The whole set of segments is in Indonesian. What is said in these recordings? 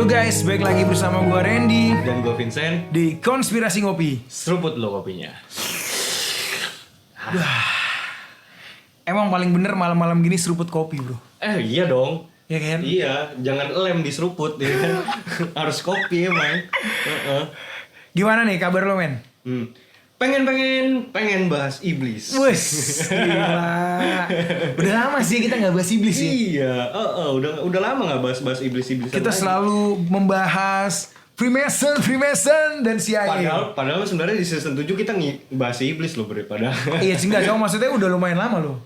guys, balik lagi bersama gue Randy Dan gue Vincent di Konspirasi Ngopi. Seruput lo kopinya. Emang paling bener malam-malam gini seruput kopi bro. Iya dong. Ya kan? Iya, jangan lem di seruput ya kan. Harus kopi emang. Gimana nih kabar lo men? Pengen bahas iblis. Wes, gila. Udah lama sih kita gak bahas iblis sih. Iya, udah lama nggak bahas iblis-iblis. Kita selalu membahas Freemason dan CIA. Padahal sebenarnya di season 7 kita bahas iblis loh daripada. Iya sih enggak, cuma maksudnya udah lumayan lama loh.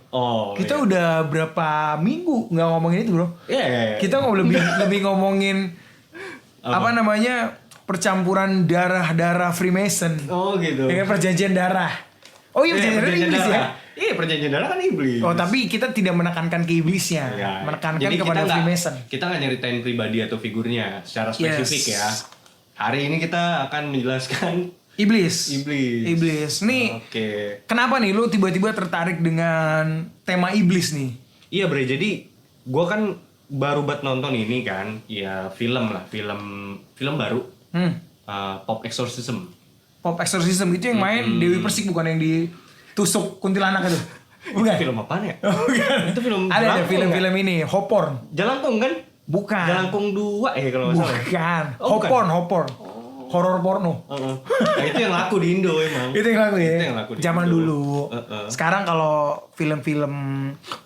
Kita iya. udah berapa minggu nggak ngomongin itu bro. Iya. Kita lebih ngomongin apa namanya, percampuran darah Freemason. Oh gitu. Dengan perjanjian darah. Oh iya, perjanjian darah iblis darah. ya? Iya, perjanjian darah kan iblis. Oh tapi kita tidak menekankan ke iblisnya, Ya, menekankan jadi kepada Freemason. Kita nggak nyeritain pribadi atau figurnya secara spesifik ya. Hari ini kita akan menjelaskan Iblis. Nih, Oke. kenapa nih lu tiba-tiba tertarik dengan tema iblis nih? Iya bre, jadi gue kan baru buat nonton ini kan, ya film baru, Pop Exorcism. Pop Exorcism itu yang main Dewi Persik, bukan yang ditusuk kuntilanak itu? Bukan. Film apaan ya? Bukan. Itu film ada Jelangkung film-film ini, Hoporn. Jelangkung kan? Bukan. Jelangkung 2 ya kalau nggak salah. Bukan. Oh, Hoporn. Horor porno. Nah, itu yang laku di Indo emang. Itu yang laku ya. Itu yang laku di zaman Indo. dulu. Sekarang kalau film-film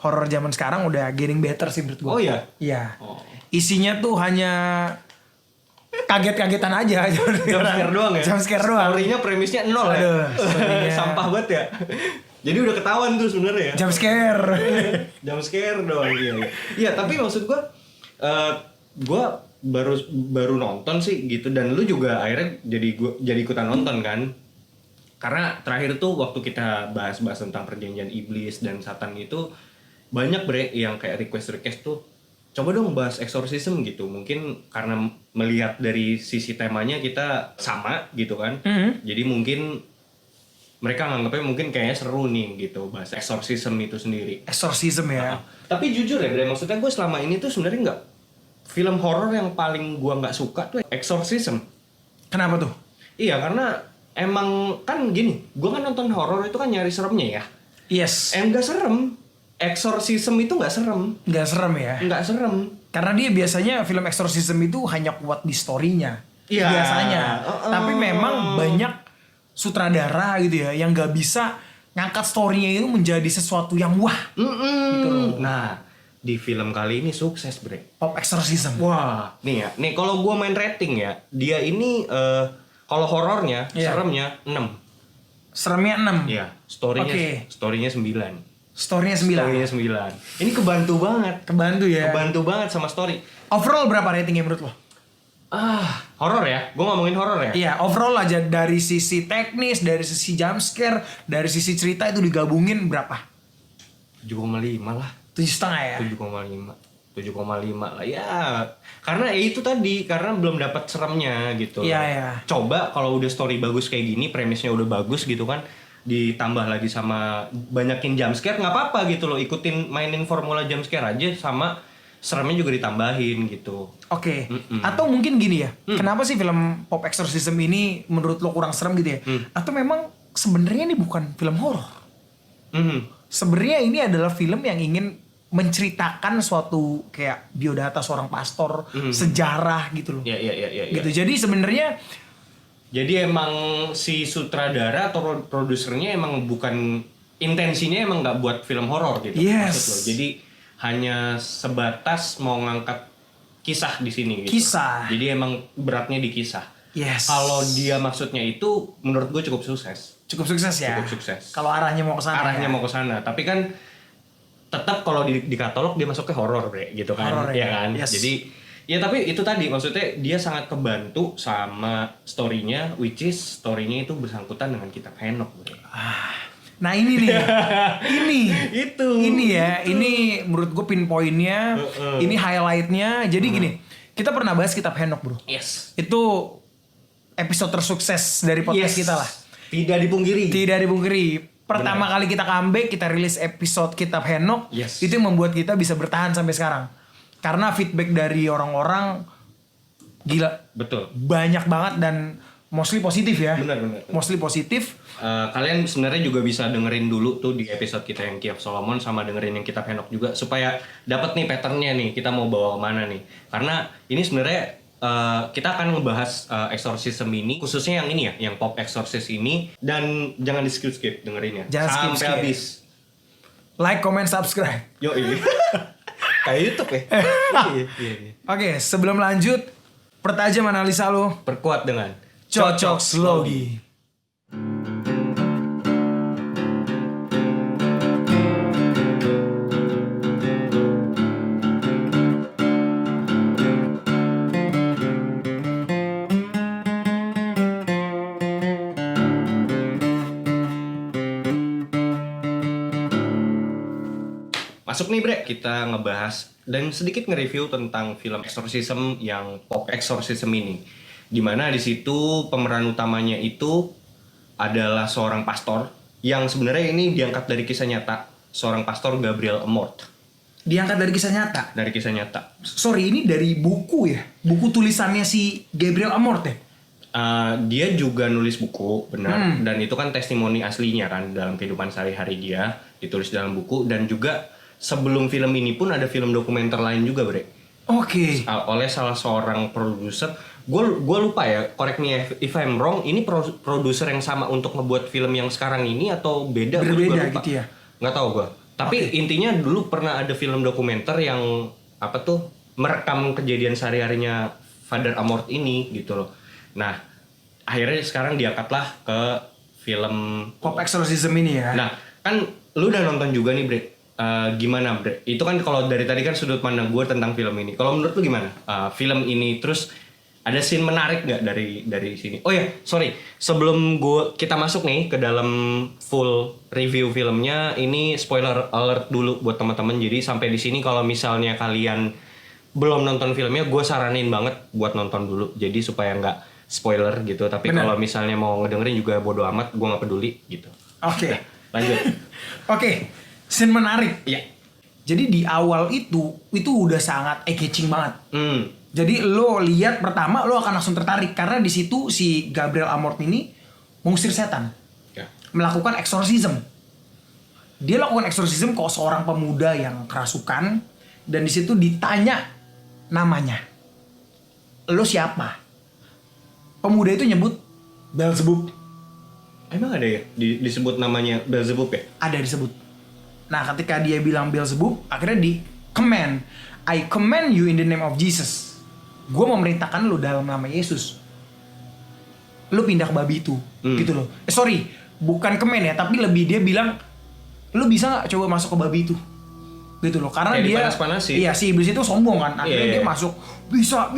horor zaman sekarang udah getting better sih menurut gua. Oh iya? Iya. Oh. Isinya tuh hanya kaget-kagetan aja. Jump scare doang ya? Jump scare doang. Story-nya premisnya 0 ya? Aduh, story-nya. Sampah banget ya? Jadi udah ketahuan tuh sebenarnya ya? Jump scare. Jump scare doang, iya. Iya, tapi maksud gua baru nonton sih gitu, dan lu juga akhirnya jadi ikutan nonton kan? Karena terakhir tuh waktu kita bahas tentang perjanjian iblis dan satan itu banyak bre yang kayak request tuh coba dong bahas exorcism gitu. Mungkin karena melihat dari sisi temanya kita sama gitu kan. Jadi mungkin mereka nganggapnya mungkin kayaknya seru nih gitu bahas exorcism itu sendiri. Exorcism ya. Tapi jujur ya bre, maksudnya gue selama ini tuh sebenarnya nggak, film horor yang paling gue nggak suka tuh exorcism. Kenapa tuh? Iya, karena emang kan gini, gue kan nonton horor itu kan nyari seremnya ya. Yes. Nggak serem. Exorcism itu nggak serem. Nggak serem ya? Nggak serem. Karena dia biasanya film exorcism itu hanya kuat di story-nya. Iya. Biasanya. Tapi memang banyak sutradara gitu ya yang nggak bisa ngangkat story-nya itu menjadi sesuatu yang wah. Gitu loh. Nah, di film kali ini sukses bre. Pop Exorcism. Wah, nih ya. Nih kalau gue main rating ya, dia ini kalau horornya, seremnya 6. Seremnya 6. Iya, story-nya 9. Story-nya 9. Ini kebantu banget. Kebantu ya. Kebantu banget sama story. Overall berapa ratingnya menurut lo? Horor ya? Gue ngomongin horor ya? Iya, overall aja dari sisi teknis, dari sisi jump scare, dari sisi cerita itu digabungin berapa? 7,5 lah. 7,5 ya? 7,5 lah ya. Karena ya itu tadi, karena belum dapat seremnya gitu. Iya. Coba kalau udah story bagus kayak gini, premisnya udah bagus gitu kan, ditambah lagi sama banyakin jump scare, nggak apa-apa gitu loh. Ikutin, mainin formula jump scare aja, sama seremnya juga ditambahin gitu. Oke. Atau mungkin gini ya, kenapa sih film Pop Exorcism ini menurut lo kurang serem gitu ya? Atau memang sebenarnya ini bukan film horor? Sebenarnya ini adalah film yang ingin menceritakan suatu kayak biodata seorang pastor, sejarah gitu loh. Iya. Gitu. Jadi sebenarnya emang si sutradara atau produsernya emang bukan, intensinya emang nggak buat film horor gitu. Yes. Maksud lo. Jadi hanya sebatas mau ngangkat kisah di sini gitu. Kisah. Jadi emang beratnya di kisah. Yes. Kalau dia maksudnya itu menurut gue cukup sukses. Cukup sukses ya. Cukup sukses. Kalau arahnya mau ke sana. Arahnya mau ke sana, tapi kan tetap kalau di katalog dia masuknya horor bre gitu kan. Horor ya kan? Yes. Jadi ya tapi itu tadi maksudnya dia sangat kebantu sama story-nya, which is story-nya itu bersangkutan dengan kitab Henok bre. Nah ini nih, ini ya, itu. ini menurut gue pinpointnya, ini highlightnya. Jadi gini, kita pernah bahas kitab Henok bro. Yes. Itu episode tersukses dari podcast kita lah. Tidak dipungkiri. Pertama kali kita comeback, kita rilis episode kitab Henok. Yes. Itu yang membuat kita bisa bertahan sampai sekarang. Karena feedback dari orang-orang Gila. Betul. Banyak banget dan mostly positif ya. Benar. Mostly positif. Kalian sebenarnya juga bisa dengerin dulu tuh di episode kita yang Key of Solomon sama dengerin yang Kitab Henok juga supaya dapat nih patternnya nih kita mau bawa kemana nih. Karena ini sebenarnya kita akan ngebahas exorcism ini khususnya yang ini ya, yang pop exorcist ini, dan jangan di skip dengerinnya Jangan sampai habis. Like, comment, subscribe. Yo kayak YouTube ya. Iya. Oke, sebelum lanjut, pertajam analisa lo. Perkuat dengan Cocok Slogi. Masuk nih Bre, kita ngebahas dan sedikit nge-review tentang film exorcism yang pop exorcism ini. Dimana di situ pemeran utamanya itu adalah seorang pastor yang sebenarnya ini diangkat dari kisah nyata, seorang pastor Gabriel Amorth. Diangkat dari kisah nyata. Dari kisah nyata. Sorry, ini dari buku ya? Buku tulisannya si Gabriel Amorth ya? Dia juga nulis buku, benar. Dan itu kan testimoni aslinya kan dalam kehidupan sehari-hari dia, ditulis dalam buku. Dan juga sebelum film ini pun ada film dokumenter lain juga, Bre. Oke. Oleh salah seorang produser. Gue lupa ya, correct me if I'm wrong, ini produser yang sama untuk ngebuat film yang sekarang ini atau beda? Berbeda gitu ya? Nggak tahu gue. Tapi intinya dulu pernah ada film dokumenter yang apa tuh merekam kejadian sehari-harinya Father Amorth ini gitu loh. Nah, akhirnya sekarang diangkatlah ke film Pop exorcism ini ya. Nah, kan lu udah nonton juga nih, Bre. Gimana, Bre? Itu kan kalau dari tadi kan sudut pandang gue tentang film ini. Kalau menurut lu gimana? Film ini terus ada scene menarik nggak dari sini? Oh ya, sorry. Sebelum kita masuk nih ke dalam full review filmnya, ini spoiler alert dulu buat teman-teman. Jadi sampai di sini kalau misalnya kalian belum nonton filmnya, gue saranin banget buat nonton dulu. Jadi supaya nggak spoiler gitu. Tapi kalau misalnya mau ngedengerin juga bodo amat, gue nggak peduli gitu. Oke. Nah, lanjut. Oke, scene menarik. Iya. Jadi di awal itu udah sangat eye-catching banget. Jadi lo lihat pertama lo akan langsung tertarik karena di situ si Gabriel Amorth ini mengusir setan, melakukan exorcism. Dia lakukan exorcism ke seorang pemuda yang kerasukan dan di situ ditanya namanya, lo siapa? Pemuda itu nyebut Beelzebub. Emang ada ya disebut namanya Beelzebub ya? Ada disebut. Nah ketika dia bilang Beelzebub, akhirnya di command, I command you in the name of Jesus. Gue memerintahkan lu dalam nama Yesus. Lu pindah ke babi itu, gitu loh. Sorry, bukan command ya, tapi lebih dia bilang, lu bisa nggak coba masuk ke babi itu, gitu loh. Karena kayak dia, dipanas-panasin. iya si iblis itu sombong kan. Akhirnya dia Yeah. masuk, bisa.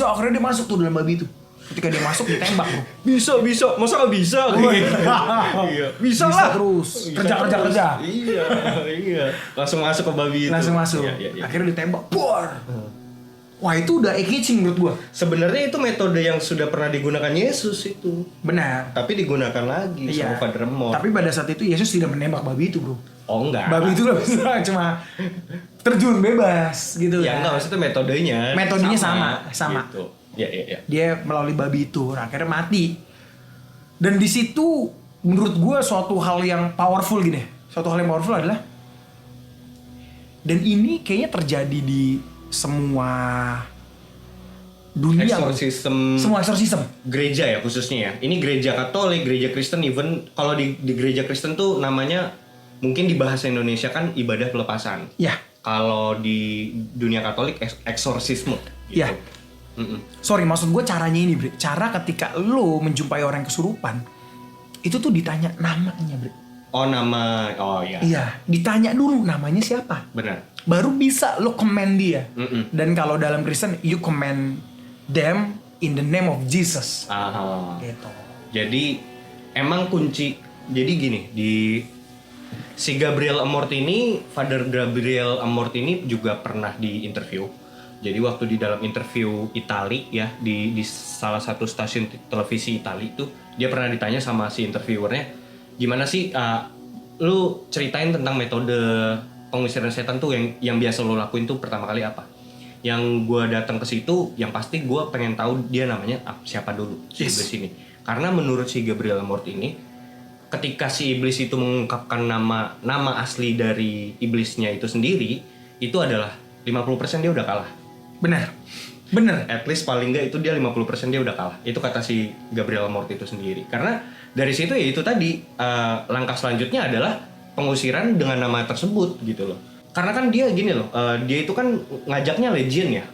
Akhirnya dia masuk tuh dalam babi itu. Ketika dia masuk ditembak bro. Bisa, masa nggak bisa? Iya. Bisa lah. Terus kerja. Iya. Langsung masuk ke babi itu. Langsung masuk. Iya. Akhirnya ditembak. Bor. Wah itu udah eye-catching menurut gua. Sebenarnya itu metode yang sudah pernah digunakan Yesus itu. Benar. Tapi digunakan lagi sama Father Amorth. Tapi pada saat itu Yesus tidak menembak babi itu bro. Oh enggak. Babi itu gak bisa cuma terjun bebas gitu ya. Enggak, maksudnya metodenya. Metodenya sama. Gitu. Iya. Dia melalui babi itu, akhirnya mati. Dan di situ menurut gua suatu hal yang powerful gini. Suatu hal yang powerful adalah, dan ini kayaknya terjadi di semua dunia. Semua exorcism. Gereja ya khususnya ya. Ini gereja Katolik, gereja Kristen, even kalau di gereja Kristen tuh namanya mungkin di bahasa Indonesia kan ibadah pelepasan. Ya. Kalau di dunia Katolik eksorsisme gitu. Ya. Sorry, maksud gue caranya ini, Bre. Cara ketika lo menjumpai orang yang kesurupan, itu tuh ditanya namanya, Bre. Oh iya. Iya, ditanya dulu namanya siapa. Benar. Baru bisa lo command dia. Dan kalau dalam Kristen, you command them in the name of Jesus. Gitu. Jadi emang kunci. Jadi gini, di si Gabriel Amorth ini, Father Gabriel Amorth ini juga pernah di-interview. Jadi waktu di dalam interview Itali ya, di salah satu stasiun televisi Itali itu, dia pernah ditanya sama si interviewernya, gimana sih lu ceritain tentang metode pengusiran setan tuh yang biasa lo lakuin tuh pertama kali apa? yang gue datang ke situ, yang pasti gue pengen tahu dia namanya siapa dulu si iblis ini. Karena menurut si Gabriel Amorth ini, ketika si iblis itu mengungkapkan nama asli dari iblisnya itu sendiri, itu adalah 50% dia udah kalah. Bener. At least paling nggak itu dia 50% dia udah kalah. Itu kata si Gabriel Amorth itu sendiri. Karena dari situ ya itu tadi langkah selanjutnya adalah pengusiran dengan nama tersebut gitu loh. Karena kan dia gini loh, dia itu kan ngajaknya legion ya,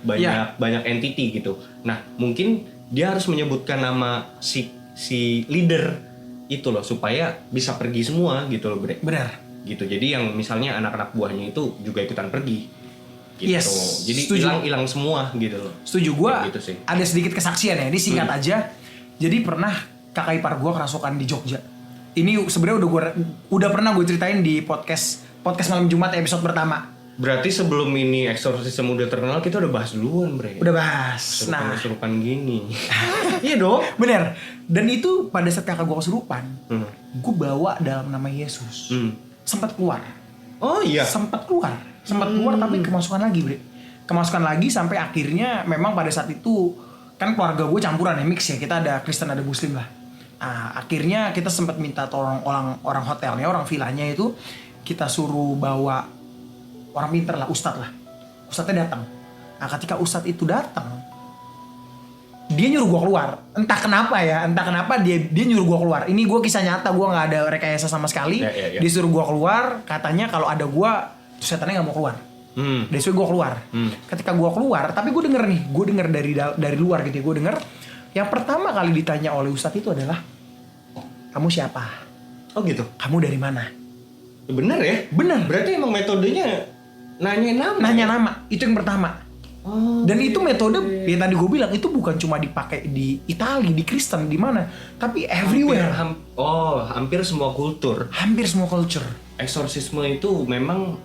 banyak entity gitu. Nah mungkin dia harus menyebutkan nama si leader itu loh supaya bisa pergi semua gitu loh, Bre. Benar. Gitu. Jadi yang misalnya anak-anak buahnya itu juga ikutan pergi. Gitu. Yes. Jadi hilang semua gitu loh. Setuju, gua gitu sih. ada sedikit kesaksian ya, ini singkat aja. Jadi pernah kakak ipar gua kerasukan di Jogja. Ini sebenarnya udah pernah gue ceritain di podcast malam Jumat episode pertama. Berarti sebelum ini eksorsisme udah terkenal, kita udah bahas duluan, Bre. Udah bahas. Kesurupan gini. Iya dong. Bener. Dan itu pada saat kakak gue kesurupan, gue bawa dalam nama Yesus. Sempat keluar. Oh iya. Sempat keluar tapi kemasukan lagi, Bre. Kemasukan lagi sampai akhirnya memang pada saat itu kan keluarga gue campuran ya, mix ya. Kita ada Kristen ada Muslim lah. Nah, akhirnya kita sempat minta tolong orang hotelnya, orang villanya itu kita suruh bawa orang pinter lah, ustadz lah. Ustadznya datang. Nah, ketika ustadz itu datang, dia nyuruh gue keluar. Entah kenapa dia nyuruh gue keluar. Ini gue kisah nyata, gue nggak ada rekayasa sama sekali. Ya. Dia suruh gue keluar, katanya kalau ada gue, setannya nggak mau keluar. Dia suruh gue keluar. Ketika gue keluar, tapi gue denger dari luar gitu ya, gue denger. Yang pertama kali ditanya oleh ustadz itu adalah, kamu siapa? Oh gitu. Kamu dari mana? Bener ya? Bener. Berarti emang metodenya nanya nama. Itu yang pertama. Oh, dan itu metode yang tadi gue bilang itu bukan cuma dipakai di Italia, di Kristen, di mana, tapi everywhere. Hampir semua kultur. Hampir semua culture. Eksorsisme itu memang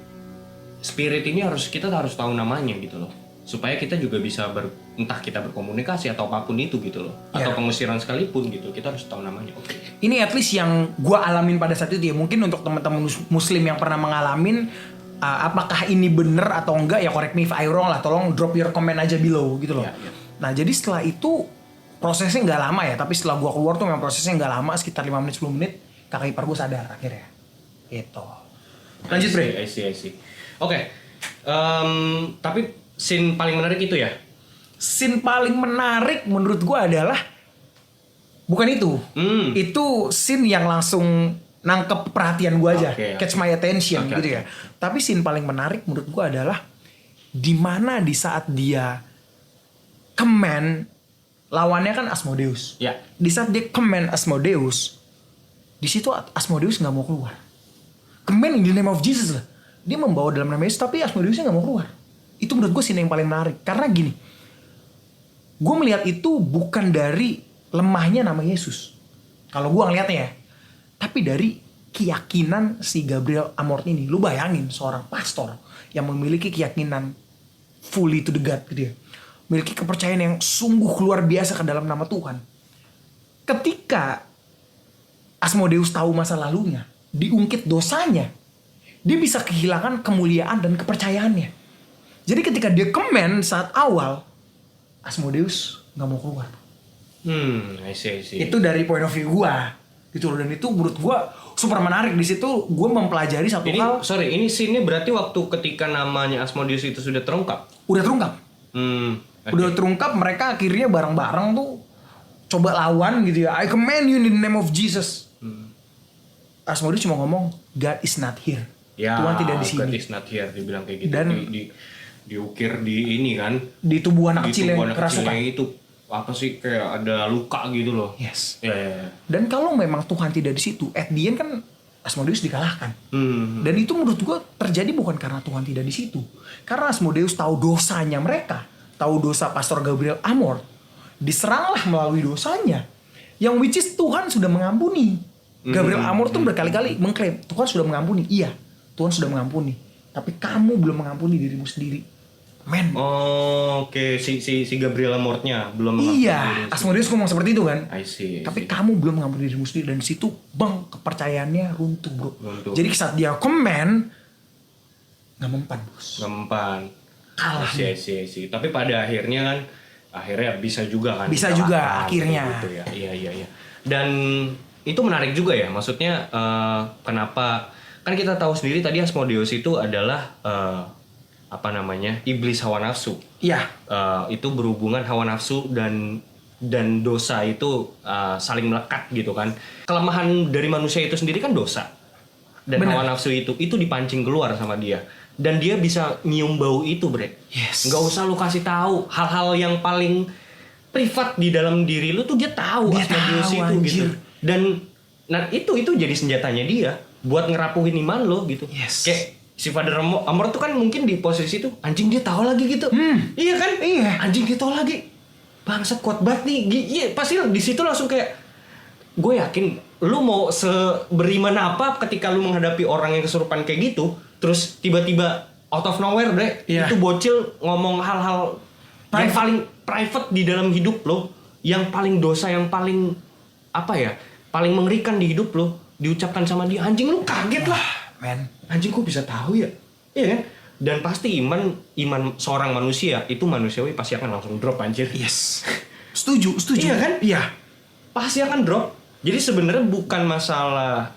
spirit ini kita harus tahu namanya gitu loh. Supaya kita juga bisa entah kita berkomunikasi atau apapun itu gitu loh. Atau pengusiran sekalipun gitu, kita harus tahu namanya. Oke. Ini at least yang gue alamin pada saat itu ya. Mungkin untuk teman-teman muslim yang pernah mengalamin, apakah ini bener atau enggak ya, correct me if I wrong lah. Tolong drop your comment aja below gitu loh. Nah jadi setelah itu prosesnya nggak lama ya. Tapi setelah gue keluar tuh memang prosesnya nggak lama, sekitar 5 menit 10 menit kakak ipar gue sadar akhirnya. Gitu. Lanjut, Bre. I see. Oke. Tapi scene paling menarik itu ya? Scene paling menarik menurut gue adalah bukan itu. Itu scene yang langsung nangkep perhatian gue aja, catch my attention gitu ya. Tapi scene paling menarik menurut gue adalah dimana di saat dia command, lawannya kan Asmodeus. Ya. Di saat dia command Asmodeus, di situ Asmodeus nggak mau keluar. Command in the name of Jesus lah. Dia membawa dalam nama Yesus, tapi Asmodeusnya nggak mau keluar. Itu menurut gue scene yang paling menarik. Karena gini, gue melihat itu bukan dari lemahnya nama Yesus, kalau gue ngeliatnya ya, tapi dari keyakinan si Gabriel Amorth ini. Lu bayangin seorang pastor yang memiliki keyakinan fully to the God gitu ya, memiliki kepercayaan yang sungguh luar biasa ke dalam nama Tuhan. Ketika Asmodeus tahu masa lalunya, diungkit dosanya, dia bisa kehilangan kemuliaan dan kepercayaannya. Jadi ketika dia command saat awal, Asmodeus nggak mau keluar. I see. Itu dari point of view gua gitu loh. Dan itu menurut gua super menarik. Di situ gua mempelajari satu hal. Ini scene-nya berarti waktu ketika namanya Asmodeus itu sudah terungkap? Udah terungkap. Udah terungkap, mereka akhirnya bareng-bareng tuh coba lawan gitu ya. I command you in the name of Jesus. Asmodeus cuma ngomong, God is not here. Ya, Tuhan tidak di sini. God is not here, dibilang kayak gitu. Dan diukir di ini kan, di tubuh anak kecil yang kerasukan itu apa sih, kayak ada luka gitu loh. Yes. Ya. Dan kalau memang Tuhan tidak di situ, at the end kan Asmodeus dikalahkan. Dan itu menurut gua terjadi bukan karena Tuhan tidak di situ, karena Asmodeus tahu dosanya mereka, tahu dosa Pastor Gabriel Amorth, diseranglah melalui dosanya, yang which is Tuhan sudah mengampuni. Gabriel Amorth tuh berkali-kali mengklaim Tuhan sudah mengampuni. Iya, Tuhan sudah mengampuni, tapi kamu belum mengampuni dirimu sendiri. Men. Oke. Si Gabriel Amorth-nya belum mengampuni. Iya, Asmodeus ngomong seperti itu kan. I see. Tapi kamu belum mengampuni dirimu sendiri, dan di situ kepercayaannya runtuh, bro. Runtuh. Jadi saat dia command, nggak mempan, bos. Nggak mempan. kalah. Sih. Tapi pada akhirnya bisa juga kan. Bisa juga akhirnya. Gitu ya. Iya. Dan itu menarik juga ya. Maksudnya kenapa kan kita tahu sendiri tadi Asmodeus itu adalah iblis hawa nafsu. Iya. Itu berhubungan hawa nafsu dan dosa itu saling melekat gitu kan. Kelemahan dari manusia itu sendiri kan dosa. Dan Bener. hawa nafsu itu dipancing keluar sama dia. Dan dia bisa nyium bau itu, Bre. Yes. Nggak usah lu kasih tahu hal-hal yang paling privat di dalam diri lu tuh dia tahu Asmodeus itu anjir. gitu. Dan itu jadi senjatanya dia buat ngerapuhin iman lo gitu. Yes. Kayak si Father Amor tuh kan mungkin di posisi itu anjing dia tahu lagi gitu. Iya kan? Iya. Anjing dia tahu lagi. Bangsat kuat banget nih. Iya, pasti di situ langsung kayak gue yakin lu mau beriman apa ketika lu menghadapi orang yang kesurupan kayak gitu, terus tiba-tiba out of nowhere, Bre, Iya. itu bocil ngomong hal-hal yang paling private di dalam hidup lo, yang paling dosa, yang paling paling mengerikan di hidup lo, diucapkan sama dia, anjing lu kaget lah. Men. Anjing kok bisa tahu ya? Iya kan? Dan pasti iman seorang manusia itu manusiawi pasti akan langsung drop anjir. Yes. Setuju. Iya kan? Iya. Pasti akan drop. Jadi sebenarnya bukan masalah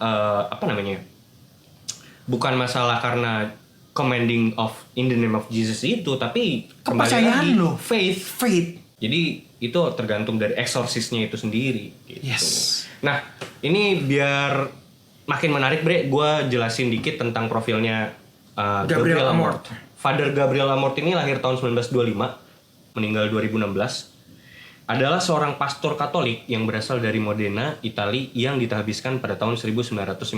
bukan masalah karena commanding of in the name of Jesus itu, tapi kembali Kepercayaan lagi lo. faith. Jadi itu tergantung dari eksorsisnya itu sendiri gitu. Yes. Nah, ini biar makin menarik, Bre, gue jelasin dikit tentang profilnya Gabriel Amort. Father Gabriel Amort ini lahir tahun 1925, meninggal 2016. Adalah seorang pastor Katolik yang berasal dari Modena, Italia, yang ditahbiskan pada tahun 1954.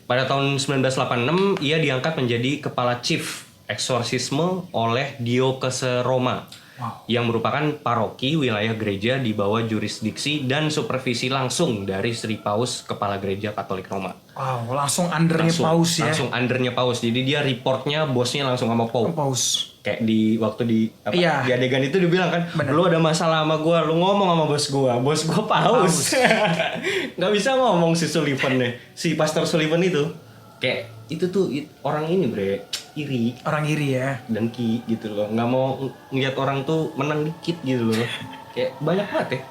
Pada tahun 1986, ia diangkat menjadi kepala chief eksorsisme oleh Diocese Roma. Wow. Yang merupakan paroki wilayah gereja di bawah jurisdiksi dan supervisi langsung dari Sri Paus Kepala Gereja Katolik Roma. Wow, langsung undernya Paus ya. Langsung undernya Paus. Jadi dia reportnya bosnya langsung sama Paus. Kayak di Iya. di adegan itu dibilang kan, Bener. lu ada masalah sama gua, lu ngomong sama bos gua Paus. Nggak bisa ngomong si Sullivan nih, si Pastor Sullivan itu. Kayak itu tuh orang ini, Bre, iri. Orang iri ya. Dengki gitu loh, nggak mau ngeliat orang tuh menang dikit gitu loh. Kayak banyak banget ya.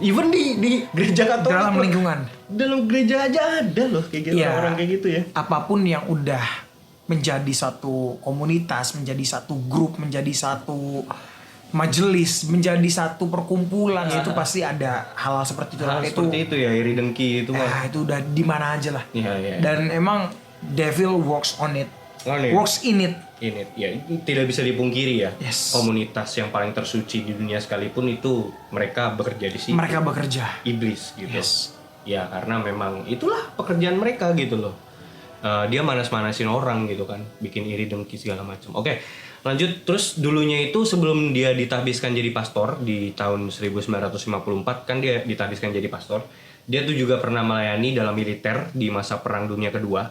Even di gereja Katolik Dalam loh. lingkungan. Dalam gereja aja ada loh kayak gitu, Iya. orang kayak gitu ya. Apapun yang udah menjadi satu komunitas, menjadi satu grup, menjadi satu majelis, menjadi satu perkumpulan, itu pasti ada hal-hal seperti itu. Hal Itu seperti itu ya, iri dengki itu mah. itu udah di mana aja lah. Iya. Dan emang devil works on it. On it. Works in it. Ini ya tidak bisa dipungkiri ya. Yes. Komunitas yang paling tersuci di dunia sekalipun itu mereka bekerja di situ. Mereka bekerja. Iblis gitu. Yes. Ya karena memang itulah pekerjaan mereka gitu loh. Dia manas-manasin orang gitu kan, bikin iri dengki segala macam. Oke, lanjut. Terus dulunya itu sebelum dia ditahbiskan jadi pastor di tahun 1954 kan dia ditahbiskan jadi pastor. Dia tuh juga pernah melayani dalam militer di masa Perang Dunia Kedua.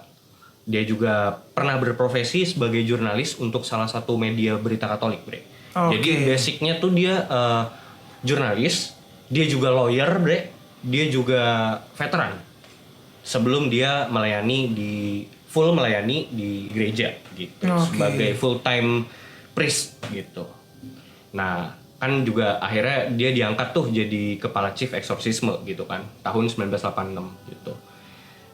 Dia juga pernah berprofesi sebagai jurnalis untuk salah satu media berita Katolik, Bre. Oke. Jadi basicnya tuh dia jurnalis, dia juga lawyer, Bre. Dia juga veteran. Sebelum dia melayani di gereja gitu, sebagai full time priest gitu. Nah, kan juga akhirnya dia diangkat tuh jadi kepala chief eksorsisme gitu kan, tahun 1986 gitu.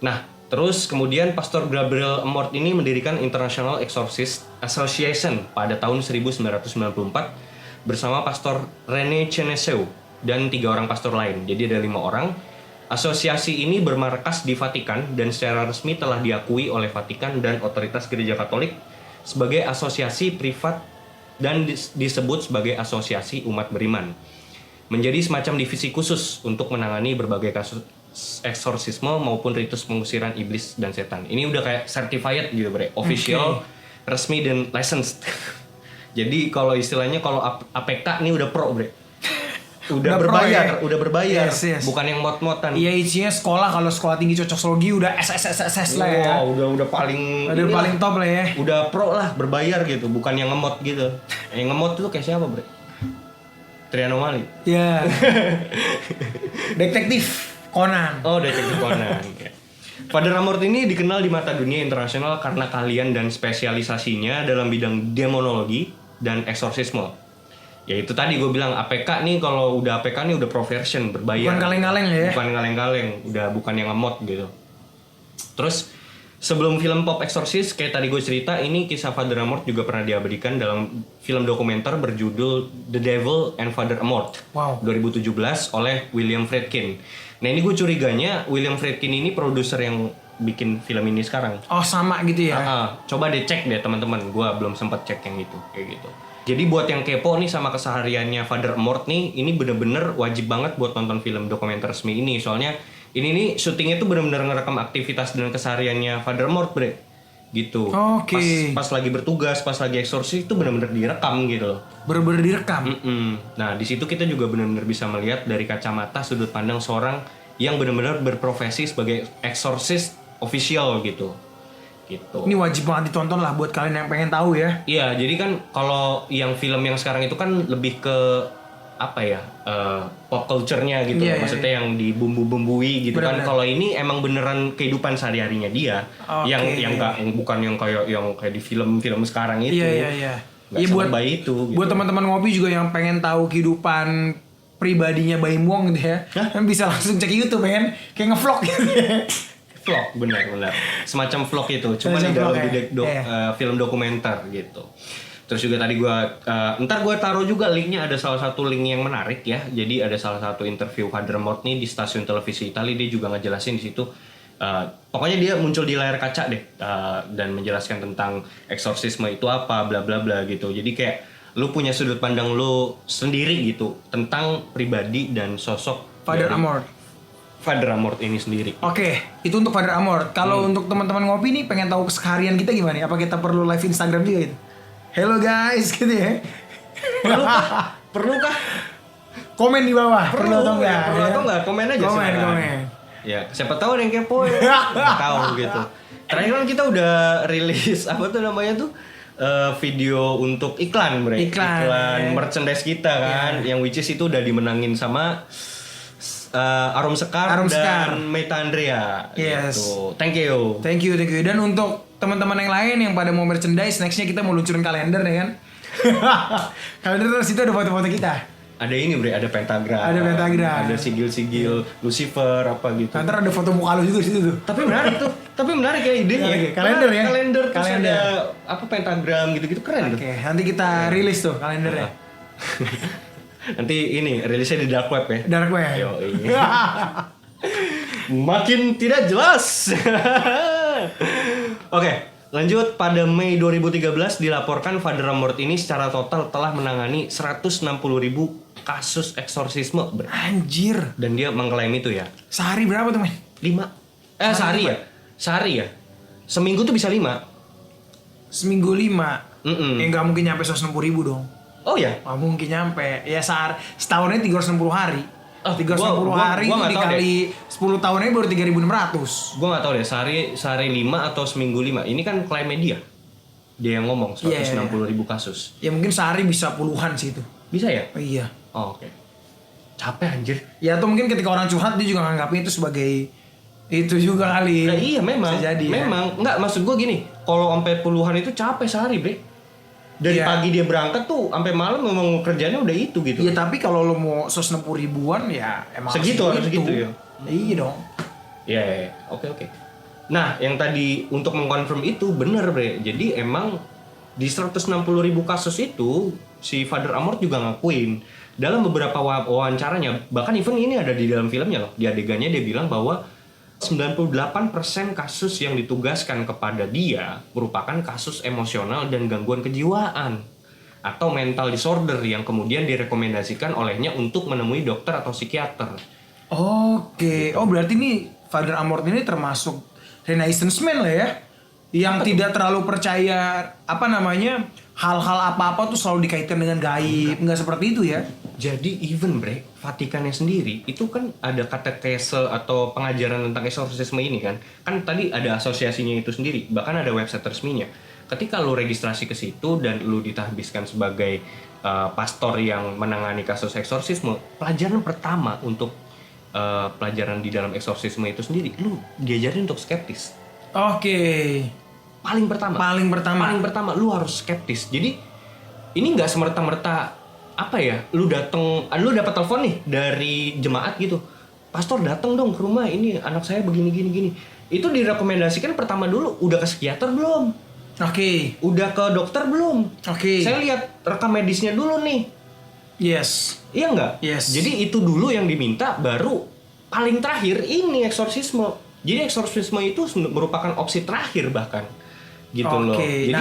Nah, terus kemudian Pastor Gabriel Amort ini mendirikan International Exorcist Association pada tahun 1994 bersama Pastor René Cheneseu dan 3 orang pastor lain. Jadi ada 5 orang. Asosiasi ini bermarkas di Vatikan dan secara resmi telah diakui oleh Vatikan dan otoritas Gereja Katolik sebagai asosiasi privat dan disebut sebagai asosiasi umat beriman. Menjadi semacam divisi khusus untuk menangani berbagai kasus eksorsisme maupun ritus pengusiran iblis dan setan. Ini udah kayak certified gitu, Bre. Official, resmi dan licensed. Jadi kalau istilahnya kalau APK ini udah pro, Bre. Udah berbayar, Yes. bukan yang mot-motan. Iya, isinya sekolah, kalau sekolah tinggi cocokologi udah SSSS lah ya. Wow, udah paling Udah paling top lah ya. Udah pro lah, berbayar gitu, bukan yang ngemot gitu. Yang ngemot itu kayak siapa, Bre? Trianomali. Ya. Detektif Conan. Oh, Detektif Conan. Father Amort ini dikenal di mata dunia internasional karena keahlian dan spesialisasinya dalam bidang demonologi dan eksorsisme. Ya itu tadi gue bilang APK nih, kalau udah APK nih udah profession, berbayar. Bukan kaleng-kaleng ya? Bukan kaleng-kaleng, udah bukan yang ngemot gitu. Terus sebelum film Pop Exorcist, kayak tadi gue cerita, ini kisah Father Amort juga pernah diabadikan dalam film dokumenter berjudul The Devil and Father Amort. Wow. 2017 oleh William Friedkin. Nah ini gue curiganya William Friedkin ini produser yang bikin film ini sekarang. Oh sama gitu ya? Coba deh cek deh teman-teman, gue belum sempat cek yang itu kayak gitu. Jadi buat yang kepo nih sama kesehariannya Father Amort nih, ini bener-bener wajib banget buat nonton film dokumenter resmi ini. Soalnya ini nih syutingnya tuh bener-bener ngerekam aktivitas dan kesehariannya Father Amort, bre. Gitu. Oke. Pas lagi bertugas, pas lagi eksorsis itu bener-bener direkam gitu loh. Bener-bener direkam. Nah di situ kita juga benar-benar bisa melihat dari kacamata sudut pandang seorang yang benar-benar berprofesi sebagai eksorsis official gitu. Ini wajib banget ditonton lah buat kalian yang pengen tahu ya. Iya, jadi kan kalau yang film yang sekarang itu kan lebih ke apa ya, pop culture-nya gitu. Iya, Maksudnya yang dibumbu-bumbui gitu kan. Kalau ini emang beneran kehidupan sehari-harinya dia, yang bukan yang kayak di film-film sekarang itu. Iya. Iya buat bayi itu. Gitu. Buat teman-teman ngopi juga yang pengen tahu kehidupan pribadinya Baim Wong gitu ya, kan bisa langsung cek YouTube kan, kayak ngevlog gitu ya. Vlog, benar. Semacam vlog itu, cuma di dalam film dokumenter gitu. Terus juga tadi ntar gue taruh juga linknya, ada salah satu link yang menarik ya. Jadi ada salah satu interview Father Amort nih di stasiun televisi Italia, dia juga ngejelasin di situ. Pokoknya dia muncul di layar kaca deh dan menjelaskan tentang eksorsisme itu apa, bla bla bla gitu. Jadi kayak lu punya sudut pandang lu sendiri gitu tentang pribadi dan sosok Father Amort ini sendiri. Oke, itu untuk Father Amort. Kalau untuk teman-teman ngopi nih pengen tahu keseharian kita gimana? Apa kita perlu live Instagram juga gitu? Hello guys, gitu ya. Perlu kah? Komen di bawah. Perlu atau enggak? Perlu atau enggak? Komen aja. Komen. Ya, siapa tahu ada yang kepo ya. Nggak tahu gitu. Terakhir kan kita udah rilis apa tuh namanya tuh? Video untuk iklan, bre. Iklan merchandise kita kan, yang which is itu udah dimenangin sama Arum Sekar dan Meta Andrea. Yes. Gitu. Thank you. Dan untuk teman-teman yang lain yang pada mau merchandise, nextnya kita mau luncurin kalender ya kan. Kalender terus itu ada foto-foto kita. Ada ini bre, ada pentagram. Ada sigil-sigil Lucifer apa gitu. Nanti ada foto muka lu juga di situ tuh. Tapi menarik ya idenya. Kalender ya. Kalender terus ada apa pentagram gitu-gitu, keren. Oke, nanti kita rilis tuh kalendernya. Nanti ini rilisnya di dark web ya. Dark web. Makin tidak jelas. Oke, lanjut. Pada Mei 2013 dilaporkan Father Amort ini secara total telah menangani 160.000 kasus eksorsisme. Anjir. Dan dia mengklaim itu ya. Sehari berapa tuh men? 5. Sehari ya. Seminggu tuh bisa 5. Seminggu 5. Ya nggak mungkin nyampe 160.000 dong. Oh ya? Nggak mungkin nyampe. Ya setahunnya 360 hari. 360 hari itu dikali 10 tahunnya baru 3.600. Gue nggak tahu deh, sehari 5 atau seminggu 5. Ini kan klaim media. Dia yang ngomong 160.000 kasus. Ya mungkin sehari bisa puluhan sih itu. Bisa ya? Oh, iya. Oh, oke. Capek anjir. Ya atau mungkin ketika orang curhat dia juga nganggapnya itu sebagai itu juga kali. Nah, iya memang. Bisa jadi, memang. Ya? Nggak, maksud gue gini. Kalau sampai puluhan itu capek sehari, bre. Dari pagi dia berangkat tuh sampai malam memang kerjanya udah itu gitu. Iya, tapi kalau lo mau 160 ribuan ya emang segitu ya. Iya dong. Iya. Oke. Nah, yang tadi untuk mengkonfirm itu benar, bre. Jadi emang di 160.000 kasus itu si Father Amort juga ngakuin dalam beberapa wawancaranya, bahkan even ini ada di dalam filmnya loh. Di adegannya dia bilang bahwa 98% kasus yang ditugaskan kepada dia merupakan kasus emosional dan gangguan kejiwaan atau mental disorder yang kemudian direkomendasikan olehnya untuk menemui dokter atau psikiater. Oke. Oh, berarti nih Father Amort ini termasuk Renaissance man lah ya, yang tidak terlalu percaya hal-hal apa-apa tuh selalu dikaitkan dengan gaib, nggak seperti itu ya. Jadi even bre, Vatikannya sendiri itu kan ada katekese atau pengajaran tentang eksorsisme ini kan tadi ada asosiasinya itu sendiri, bahkan ada website resminya. Ketika lu registrasi ke situ dan lu ditahbiskan sebagai pastor yang menangani kasus eksorsisme, pelajaran pertama untuk pelajaran di dalam eksorsisme itu sendiri, lu diajarin untuk skeptis. Oke. Paling pertama lu harus skeptis. Jadi ini nggak semerta-merta apa ya, lu dapat telepon nih dari jemaat gitu, pastor datang dong ke rumah, ini anak saya begini gini. Itu direkomendasikan pertama dulu udah ke psikiater belum? Oke. Udah ke dokter belum? Oke. Saya lihat rekam medisnya dulu nih. Yes. Iya nggak? Yes. Jadi itu dulu yang diminta, baru paling terakhir ini eksorsisme. Jadi eksorsisme itu merupakan opsi terakhir bahkan. Gitu loh. Jadi,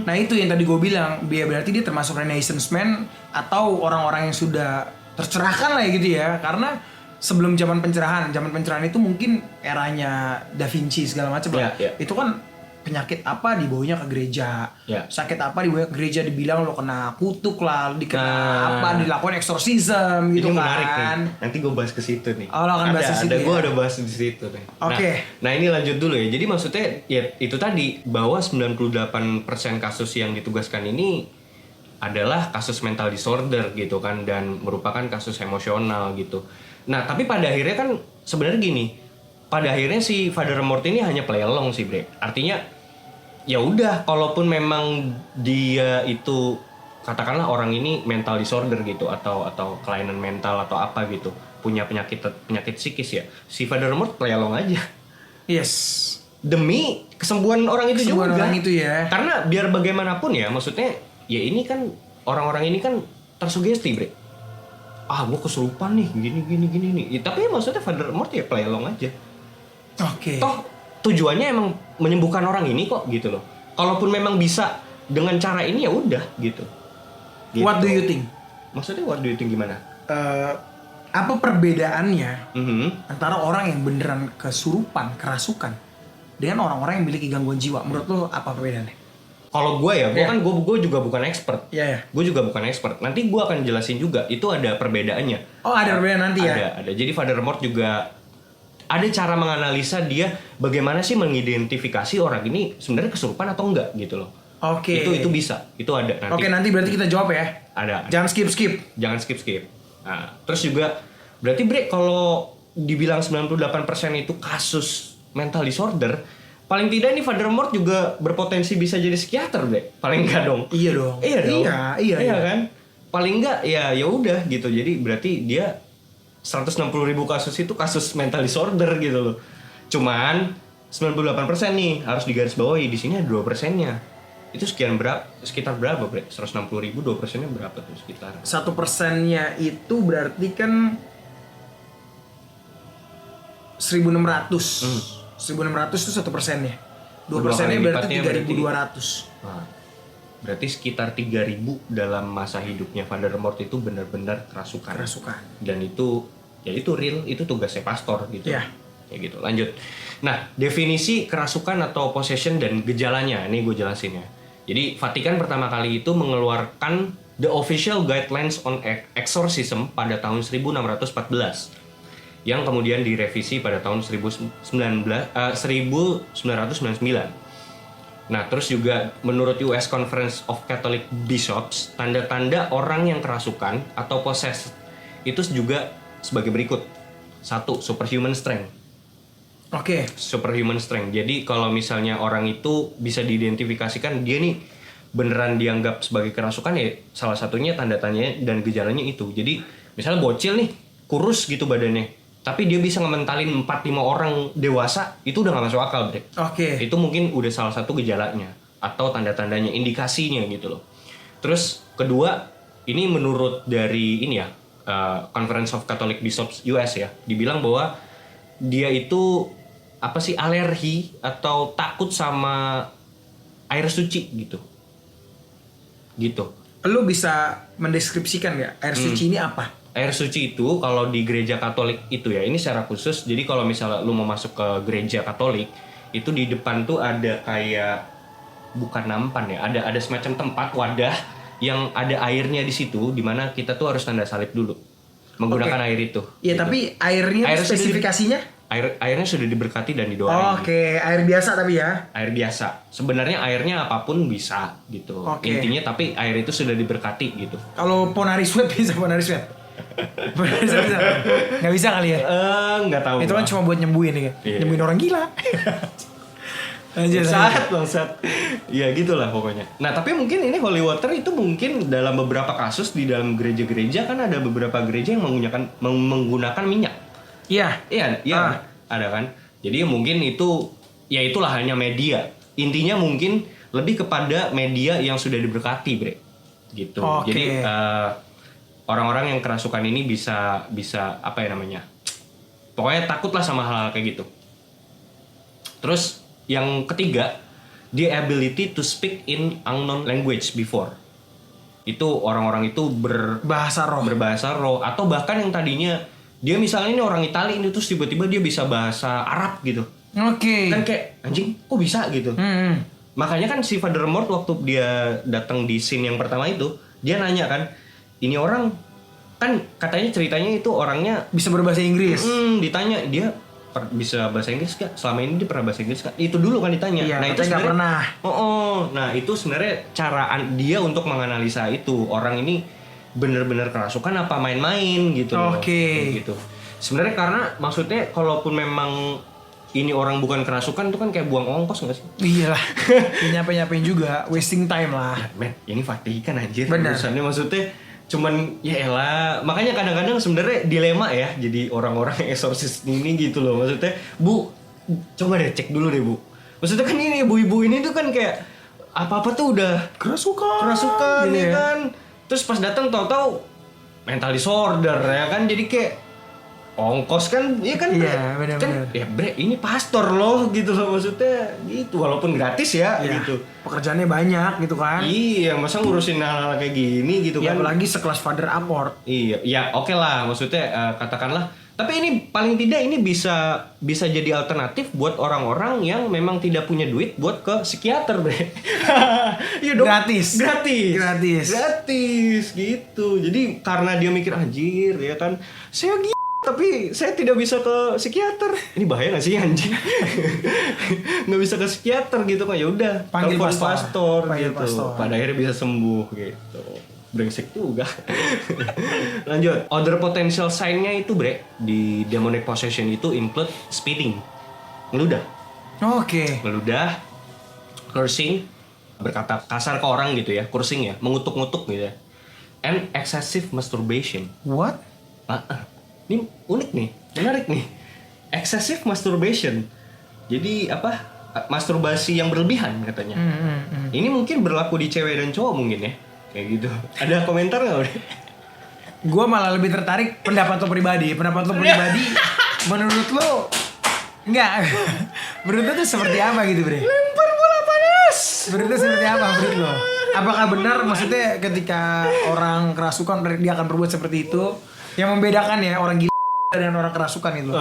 nah itu yang tadi gue bilang, berarti dia termasuk Renaissance man atau orang-orang yang sudah tercerahkan lah ya gitu ya. Karena sebelum zaman pencerahan itu mungkin eranya Da Vinci segala macam lah. Itu kan penyakit apa dibawanya ke gereja, sakit apa dibawa ke gereja, dibilang lo kena kutuk lah, apa dilakukan eksorsisme gitu. Ini menarik kan. Nih. Nanti gue bahas ke situ nih. Oh, lo akan bahas ke situ. Gue ada bahas di situ nih. Oke. Nah ini lanjut dulu ya. Jadi maksudnya ya itu tadi, bahwa 98% kasus yang ditugaskan ini adalah kasus mental disorder gitu kan, dan merupakan kasus emosional gitu. Nah tapi pada akhirnya kan sebenarnya gini, pada akhirnya si Father Amorth ini hanya play along sih bre. Artinya ya udah, kalaupun memang dia itu katakanlah orang ini mental disorder gitu, atau kelainan mental atau apa gitu, punya penyakit psikis ya, si Father Amorth play along aja. Yes. Demi kesembuhan orang itu juga. Orang itu ya. Karena biar bagaimanapun ya, maksudnya ya ini kan orang-orang ini kan tersugesti bre. Gue kesurupan nih, gini nih. Ya, tapi ya maksudnya Father Amorth ya play along aja. Oke. Toh tujuannya emang menyembuhkan orang ini kok gitu loh. Kalaupun memang bisa dengan cara ini ya udah gitu. What do you think? Maksudnya what do you think gimana? Apa perbedaannya antara orang yang beneran kesurupan, kerasukan, dengan orang-orang yang memiliki gangguan jiwa? Menurut lo apa perbedaannya? Kalau gue ya, gue juga bukan expert. Gue juga bukan expert. Nanti gue akan jelasin juga. Itu ada perbedaannya. Oh, ada perbedaan nanti ya? Ada. Jadi Father Amorth juga ada cara menganalisa dia bagaimana sih mengidentifikasi orang ini sebenarnya kesurupan atau enggak gitu loh. Oke. Itu bisa. Itu ada nanti. Oke, nanti berarti kita jawab ya. Ada. Jangan skip. Jangan skip. Nah, terus juga berarti bre, kalau dibilang 98% itu kasus mental disorder, paling tidak nih Father Amorth juga berpotensi bisa jadi psikiater bre. Paling enggak dong. Iya dong. Iya kan? Paling enggak ya udah gitu. Jadi berarti dia 160.000 kasus itu kasus mental disorder gitu loh. Cuman 98% nih harus digarisbawahi, di sini ada 2%-nya. Itu sekitar berapa bre? 160.000, 2%-nya berapa tuh sekitar? 1%-nya itu berarti kan 1.600. 1.600 itu 1%-nya. 2%-nya berarti 3.200. Nah, berarti sekitar 3.000 dalam masa hidupnya Father Amorth itu benar-benar kerasukan. Dan itu ya itu real, itu tugasnya pastor gitu. Ya. Kayak gitu. Lanjut. Nah, definisi kerasukan atau possession dan gejalanya ini gue jelasin ya. Jadi Vatikan pertama kali itu mengeluarkan The Official Guidelines on Exorcism pada tahun 1614 yang kemudian direvisi pada tahun 1999. Nah, terus juga menurut US Conference of Catholic Bishops, tanda-tanda orang yang kerasukan atau possessed itu juga sebagai berikut. 1. Superhuman strength. Oke. Superhuman strength. Jadi kalau misalnya orang itu bisa diidentifikasikan dia nih beneran dianggap sebagai kerasukan, ya salah satunya tanda-tandanya dan gejalanya itu. Jadi misalnya bocil nih, kurus gitu badannya, tapi dia bisa ngementalin 4-5 orang dewasa, itu udah gak masuk akal, Bre. Oke. Itu mungkin udah salah satu gejalanya atau tanda-tandanya, indikasinya gitu loh. Terus kedua, ini menurut dari ini ya, Conference of Catholic Bishops US ya, dibilang bahwa dia itu apa sih, alergi atau takut sama air suci gitu. Lu bisa mendeskripsikan nggak air suci ini apa? Air suci itu kalau di gereja Katolik itu ya, ini secara khusus. Jadi kalau misalnya lu mau masuk ke gereja Katolik, itu di depan tuh ada kayak, bukan nampan ya, ada semacam tempat wadah yang ada airnya di situ, dimana kita tuh harus tanda salib dulu menggunakan air itu. Iya, gitu. Tapi airnya spesifikasinya? Airnya sudah diberkati dan didoain. Oke, air biasa tapi ya. Air biasa. Sebenarnya airnya apapun bisa gitu. Intinya tapi air itu sudah diberkati gitu. Kalau Ponari Sweat bisa Ponari Sweat. bisa. Nggak bisa kali ya? Nggak tahu. Itu kan cuma buat nyembuhin ya. Iya. Nyembuhin orang gila. Bangsat. Ya gitulah pokoknya. Nah tapi mungkin ini holy water itu mungkin dalam beberapa kasus di dalam gereja-gereja kan ada beberapa gereja yang menggunakan minyak. Iya. Iya. Ada kan. Jadi mungkin itu ya itulah hanya media. Intinya mungkin lebih kepada media yang sudah diberkati, Bre. Gitu. Oke. Jadi orang-orang yang kerasukan ini bisa apa ya namanya? Pokoknya takutlah sama hal kayak gitu. Terus yang ketiga, the ability to speak in unknown language before. Itu orang-orang itu berbahasa roh atau bahkan yang tadinya dia misalnya ini orang Italia ini terus tiba-tiba dia bisa bahasa Arab gitu. Oke. Kan kayak anjing, kok bisa gitu. Makanya kan si Father Mort waktu dia datang di scene yang pertama itu, dia nanya kan, ini orang kan katanya ceritanya itu orangnya bisa berbahasa Inggris. Ditanya dia bisa bahasa Inggris gak? Selama ini dia pernah bahasa Inggris gak? Itu dulu kan ditanya. Iya, Nah itu sebenarnya pernah. Nah itu sebenarnya cara dia untuk menganalisa itu orang ini bener-bener kerasukan apa main-main gitu. Oke. Gitu. Sebenarnya karena maksudnya kalaupun memang ini orang bukan kerasukan itu kan kayak buang ongkos gak sih? Iyalah. Nyapain juga, wasting time lah. Ya, men, ini Vatikan anjir. Bener. Urusannya maksudnya cuman ya elah, makanya kadang-kadang sebenarnya dilema ya jadi orang-orang yang eksorsis ini gitu loh. Maksudnya Bu, coba deh cek dulu deh Bu, maksudnya kan ini ibu-ibu ini tuh kan kayak apa-apa tuh udah kerasukan ya kan. Terus pas datang tahu-tahu mental disorder ya kan, jadi kayak ongkos kan, iya kan? Iya, benar-benar. Kan, ya bre, ini pastor loh gitu loh maksudnya gitu, walaupun gratis ya gitu. Pekerjaannya banyak gitu kan? Iya, masa ngurusin hal-hal kayak gini gitu Ya, kan? apalagi sekelas Father Amort. Iya, ya oke lah, maksudnya katakanlah. Tapi ini paling tidak ini bisa jadi alternatif buat orang-orang yang memang tidak punya duit buat ke psikiater, bre. Iya dong. Gratis gitu. Jadi karena dia mikir anjir ya kan, saya tapi saya tidak bisa ke psikiater. Ini bahaya gak sih anjing? Nggak bisa ke psikiater gitu kan, ya udah panggil pastor gitu. pastor. Pada akhirnya bisa sembuh gitu. Brengsek juga. Lanjut. Other potential sign-nya itu bre di demonic possession itu include spitting, ngeludah. Oke. Ngeludah, cursing, berkata kasar ke orang gitu ya, cursing ya, mengutuk-ngutuk gitu ya. And excessive masturbation. What? Ini unik nih, menarik nih. Excessive masturbation. Jadi apa? Masturbasi yang berlebihan katanya. Ini mungkin berlaku di cewek dan cowok mungkin ya. Kayak gitu. Ada komentar nggak? Gue malah lebih tertarik pendapat lo pribadi. Menurut lo enggak? Menurut lo tuh seperti apa gitu, Bre? Lempar bola panas. Menurut lo seperti apa menurut lo? Apakah benar maksudnya ketika orang kerasukan dia akan berbuat seperti itu? Yang membedakan ya orang gila dan orang kerasukan itu.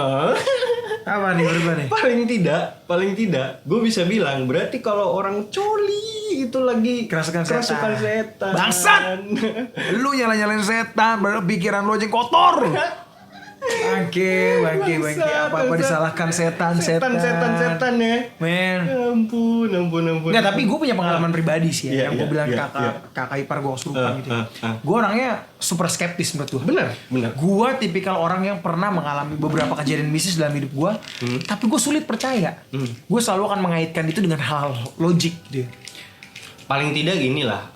Apa nih menurut lo nih? Paling tidak, gue bisa bilang berarti kalau orang coli itu lagi kerasukan setan. Bangsat! Lu nyalain setan, pikiran lu aja kotor. Bangke. Apa-apa disalahkan setan ya. Men. Ampun. Nggak, tapi gue punya pengalaman pribadi sih ya. Yang gue bilang kakak ipar gue kesurupan gitu. Gue orangnya super skeptis menurut gue. Benar. Gue tipikal orang yang pernah mengalami beberapa kejadian mistis dalam hidup gue. Tapi gue sulit percaya. Gue selalu akan mengaitkan itu dengan hal logik gitu. Paling tidak gini lah.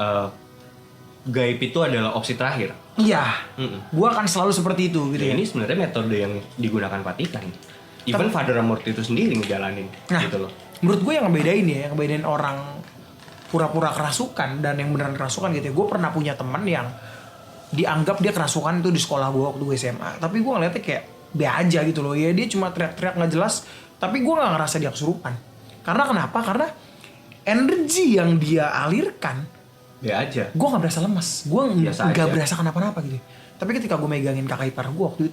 Gaib itu adalah opsi terakhir. Iya, gue akan selalu seperti itu gitu ya. Ini sebenarnya metode yang digunakan Vatikan. Even Father Amort itu sendiri ngejalanin gitu loh. Menurut gue yang ngebedain orang pura-pura kerasukan dan yang beneran kerasukan gitu ya. Gue pernah punya teman yang dianggap dia kerasukan itu di sekolah gue waktu gue SMA. Tapi gue ngeliatnya kayak be aja gitu loh. Ya dia cuma teriak-teriak nggak jelas. Tapi gue nggak ngerasa dia kesurupan. Karena kenapa? Karena energi yang dia alirkan ya aja. Gue gak berasa lemas. Gue gak berasa kenapa-napa gitu. Tapi ketika gue megangin kakak ipar gue waktu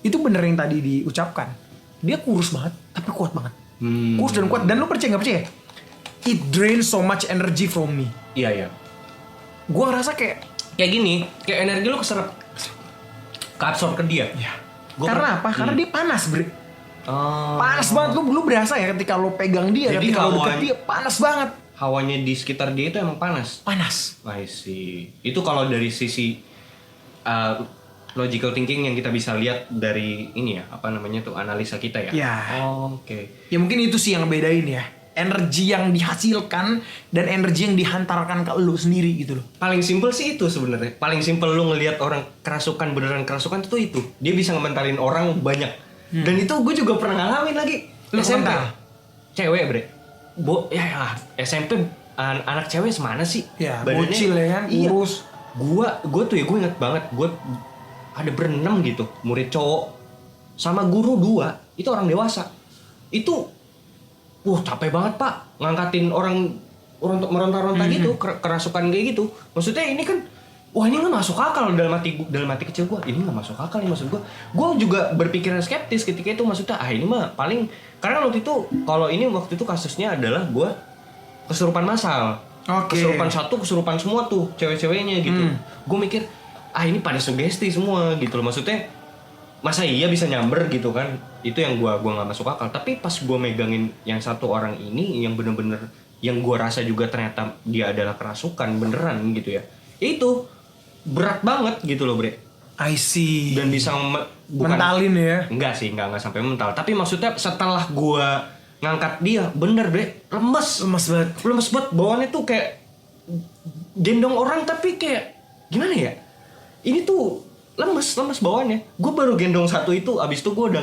itu bener yang tadi diucapkan. Dia kurus banget, tapi kuat banget. Kurus dan kuat. Dan lu percaya gak percaya? It drains so much energy from me. Iya. Gue ngerasa kayak gini. Kayak energi lu keserap, keabsorb ke dia. Iya. Karena apa? Karena dia panas, Bre. Panas banget. Lu berasa ya ketika lu pegang dia. Jadi ketika lu dekat dia, panas banget. Hawanya di sekitar dia itu emang panas. Panas. I see. Itu kalau dari sisi logical thinking yang kita bisa lihat dari ini ya, apa namanya tuh, analisa kita ya. Ya. Oh, oke. Ya mungkin itu sih yang ngebedain ya. Energi yang dihasilkan dan energi yang dihantarkan ke lu sendiri gitu loh. Paling simpel sih itu sebenarnya. Paling simpel lu ngelihat orang kerasukan, beneran kerasukan itu. Dia bisa ngementalin orang banyak. Dan itu gue juga pernah ngalamin lagi. Lu SMP. mental? Cewek, bre. SMP anak cewek semana sih? Ya, Badannya- bocil ya kan, iya. kurus. Gue tuh ya, gue inget banget. Gue ada berenam gitu, murid cowok. Sama guru 2, itu orang dewasa. Itu capek banget pak, ngangkatin orang meronta-ronta gitu, kerasukan kayak gitu. Maksudnya ini kan, wah ini nggak masuk akal dalam hati kecil gue. Ini nggak masuk akal nih, maksud gue. Gue juga berpikiran skeptis ketika itu, maksudnya ini mah paling, karena waktu itu kasusnya adalah gue kesurupan massal. Oke. Kesurupan satu, kesurupan semua tuh cewek-ceweknya gitu. Gue mikir, ini pada sugesti semua gitu loh, maksudnya. Masa iya bisa nyamber gitu kan? Itu yang gua nggak masuk akal. Tapi pas gua megangin yang satu orang ini, yang bener-bener yang gua rasa juga ternyata dia adalah kerasukan beneran gitu ya. Itu berat banget gitu loh, Bre. I see. Dan bisa mentalin ya. Enggak sih, enggak sampai mental. Tapi maksudnya setelah gua ngangkat dia, bener, Bre, lemes banget. Bawaannya tuh kayak gendong orang tapi kayak gimana ya? Ini tuh lemes bawaannya. Gue baru gendong satu itu, abis itu gue udah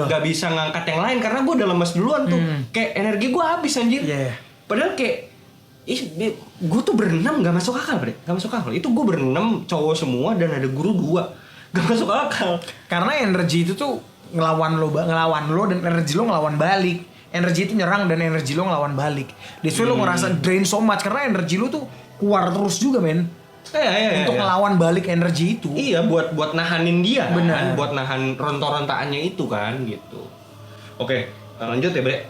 nggak bisa ngangkat yang lain karena gue udah lemes duluan tuh. Kayak energi gue habis anjir. Yeah. Padahal kayak gue tuh berenam nggak masuk akal, Bre. Nggak masuk akal. Itu gue berenam cowok semua dan ada guru 2. Nggak masuk akal. Karena energi itu tuh ngelawan lo dan energi lo ngelawan balik. Energi itu nyerang dan energi lo ngelawan balik. That's why lo ngerasa drain so much karena energi lo tuh keluar terus juga, men. Untuk ngelawan balik energi itu. Iya, buat nahanin dia. Benar. Kan? Buat nahan ronta-rontaannya itu kan gitu. Oke, lanjut ya, Bre.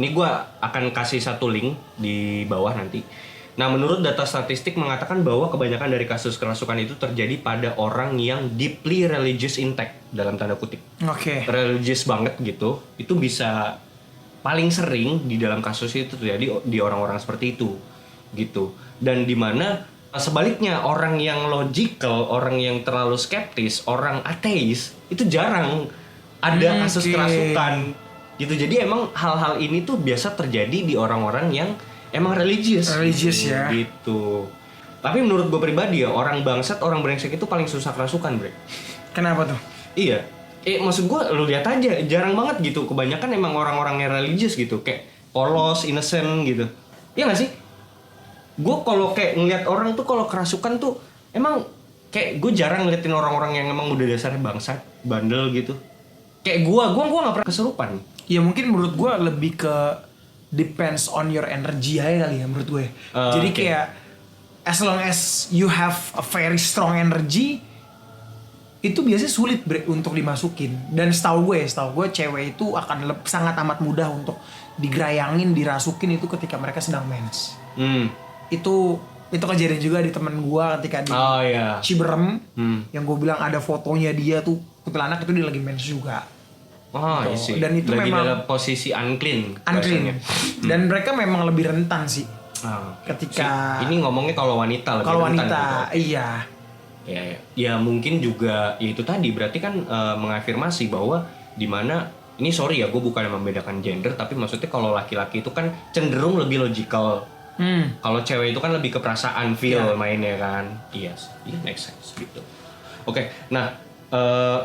Ini gue akan kasih satu link di bawah nanti. Nah, menurut data statistik mengatakan bahwa kebanyakan dari kasus kerasukan itu terjadi pada orang yang deeply religious intact, dalam tanda kutip. Oke. Religious banget gitu. Itu bisa paling sering di dalam kasus itu terjadi di orang-orang seperti itu gitu. Dan di mana sebaliknya orang yang logical, orang yang terlalu skeptis, orang ateis itu jarang ada kasus kerasukan gitu. Jadi emang hal-hal ini tuh biasa terjadi di orang-orang yang emang religius gitu, ya gitu. Tapi menurut gue pribadi ya, orang bangsat, orang brengsek itu paling susah kerasukan, Bre. Kenapa tuh? Iya. Maksud gue, lu lihat aja, jarang banget gitu. Kebanyakan emang orang-orang yang religius gitu, kayak polos, innocent gitu. Iya gak sih? Gue kalau kayak ngeliat orang tuh kalau kerasukan tuh emang kayak gue jarang ngeliatin orang-orang yang emang udah dasarnya bangsat, bandel gitu. Kayak gue nggak pernah kesurupan. Ya mungkin menurut gue lebih ke depends on your energy aja kali ya menurut gue. Jadi kayak as long as you have a very strong energy, itu biasanya sulit untuk dimasukin. Dan setahu gue cewek itu akan sangat amat mudah untuk digerayangin, dirasukin itu ketika mereka sedang mens. Itu kejadian juga di temen gue ketika di Ciberem, yang gue bilang ada fotonya dia tuh kuntilanak itu dia lagi mens juga. Isi. Dan itu lagi memang dalam posisi unclean. Dan mereka memang lebih rentan sih. Ketika ini ngomongnya kalau wanita lebih kalau rentan. wanita, gitu. iya. Ya mungkin juga ya itu tadi berarti kan mengafirmasi bahwa dimana ini sorry ya gue bukan membedakan gender, tapi maksudnya kalau laki-laki itu kan cenderung lebih logical. Kalau cewek itu kan lebih ke perasaan, feel mainnya kan. Yes, make sense gitu. Oke, nah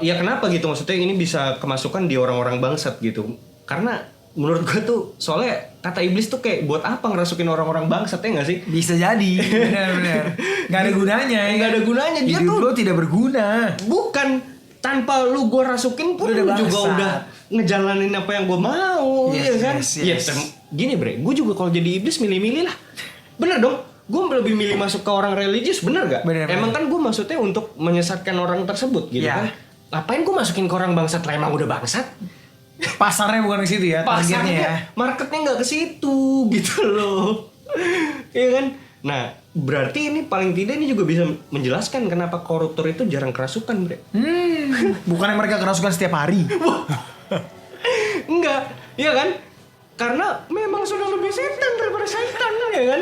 ya kenapa gitu, maksudnya ini bisa kemasukan di orang-orang bangsat gitu? Karena menurut gue tuh soalnya kata iblis tuh kayak buat apa ngerasukin orang-orang bangsat ya nggak sih? Bisa jadi, benar-benar. Gak ada gunanya. Nggak ada gunanya. Dia hidup tuh lo tidak berguna. Bukan, tanpa lu gue rasukin pun lu juga udah ngejalanin apa yang gue mau, ya kan? Yes. Gini bre, gue juga kalau jadi iblis milih-milih lah. Bener dong, gue lebih milih masuk ke orang religius, bener gak? Emang kan gue maksudnya untuk menyesatkan orang tersebut gitu kan. Ngapain gue masukin ke orang bangsat lah, emang udah bangsat? Pasarnya bukan ke situ ya, targetnya ya. Marketnya nggak ke situ gitu loh. Iya kan? Nah, berarti ini paling tidak ini juga bisa menjelaskan kenapa koruptor itu jarang kerasukan, bre. Bukannya mereka kerasukan setiap hari? Enggak, iya kan? Karena memang sudah lebih setan daripada setan, ya kan?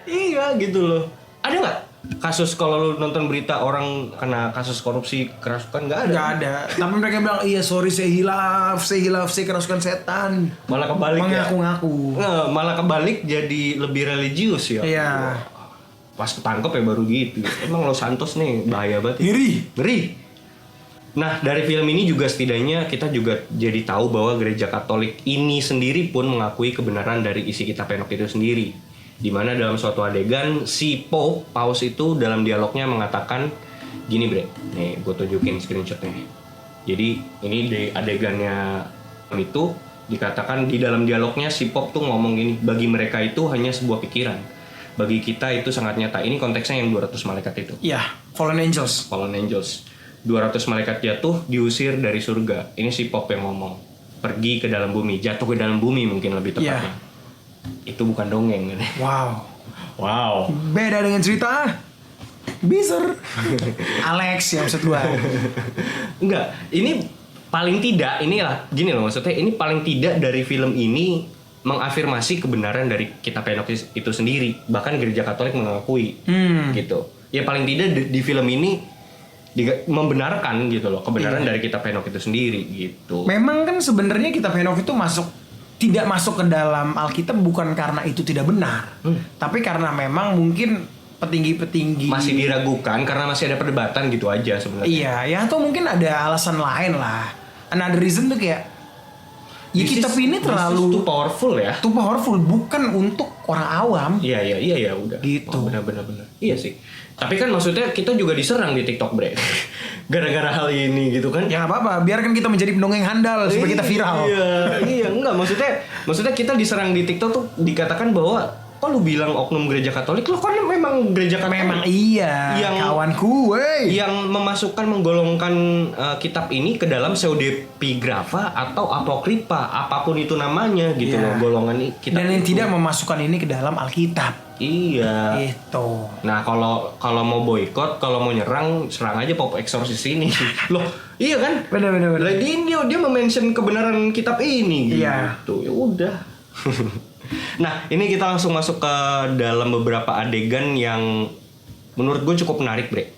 Iya gitu loh. Ada nggak kasus kalau lu nonton berita orang kena kasus korupsi kerasukan nggak ada. Nggak ada. Tapi mereka bilang iya sorry saya hilaf, saya kerasukan setan. Malah kebalik mengaku-ngaku. Nggak, malah kebalik jadi lebih religius ya. Iya. Pas ketangkep ya baru gitu. Emang Los Santos nih bahaya banget. Ngeri. Nah dari film ini juga setidaknya kita juga jadi tahu bahwa gereja Katolik ini sendiri pun mengakui kebenaran dari isi kitab Henokh itu sendiri. Dimana dalam suatu adegan si Paus itu dalam dialognya mengatakan gini bre, nih gue tunjukin screenshotnya. Jadi ini di adegannya itu dikatakan di dalam dialognya si Pope tuh ngomong gini, bagi mereka itu hanya sebuah pikiran, bagi kita itu sangat nyata. Ini konteksnya yang 200 malaikat itu. Iya, fallen angels. 200 malaikat jatuh diusir dari surga. Ini si Pope yang ngomong, pergi ke dalam bumi, jatuh ke dalam bumi mungkin lebih tepatnya. Itu bukan dongeng kan? Wow. Beda dengan cerita Beezer. Alex yang maksud gua. Enggak, ini paling tidak inilah gini loh maksudnya, ini paling tidak dari film ini mengafirmasi kebenaran dari kitab Henokh itu sendiri. Bahkan gereja Katolik mengakui gitu. Ya paling tidak di film ini membenarkan gitu loh kebenaran dari kitab Henokh itu sendiri gitu. Memang kan sebenarnya kitab Henokh itu tidak masuk ke dalam Alkitab bukan karena itu tidak benar, tapi karena memang mungkin petinggi-petinggi masih diragukan karena masih ada perdebatan gitu aja sebenarnya. Iya, ya atau mungkin ada alasan lain lah. Another reason tuh kayak ya kitab ini terlalu too powerful ya. Too powerful bukan untuk orang awam. Iya udah. Gitu. Oh, benar. Iya sih. Tapi kan maksudnya kita juga diserang di TikTok, bre. Gara-gara hal ini gitu kan. Ya nggak apa-apa, biarkan kita menjadi pendongeng handal supaya kita viral. Iya, enggak maksudnya kita diserang di TikTok tuh dikatakan bahwa kok lu bilang oknum gereja Katolik, lu kan memang gereja Katolik. Memang iya, yang kawanku, yang menggolongkan kitab ini ke dalam pseudepigrafa atau apokripa, apapun itu namanya gitu loh, golongan kitab. Dan yang tidak memasukkan ini ke dalam Alkitab. Iya. Itu. Nah kalau mau boykot, kalau mau nyerang, serang aja Pop Exorcist ini. Loh, iya kan? Benar. Lagi dia mention kebenaran kitab ini gitu. Iya. Ya udah. Nah, ini kita langsung masuk ke dalam beberapa adegan yang menurut gue cukup menarik, bre.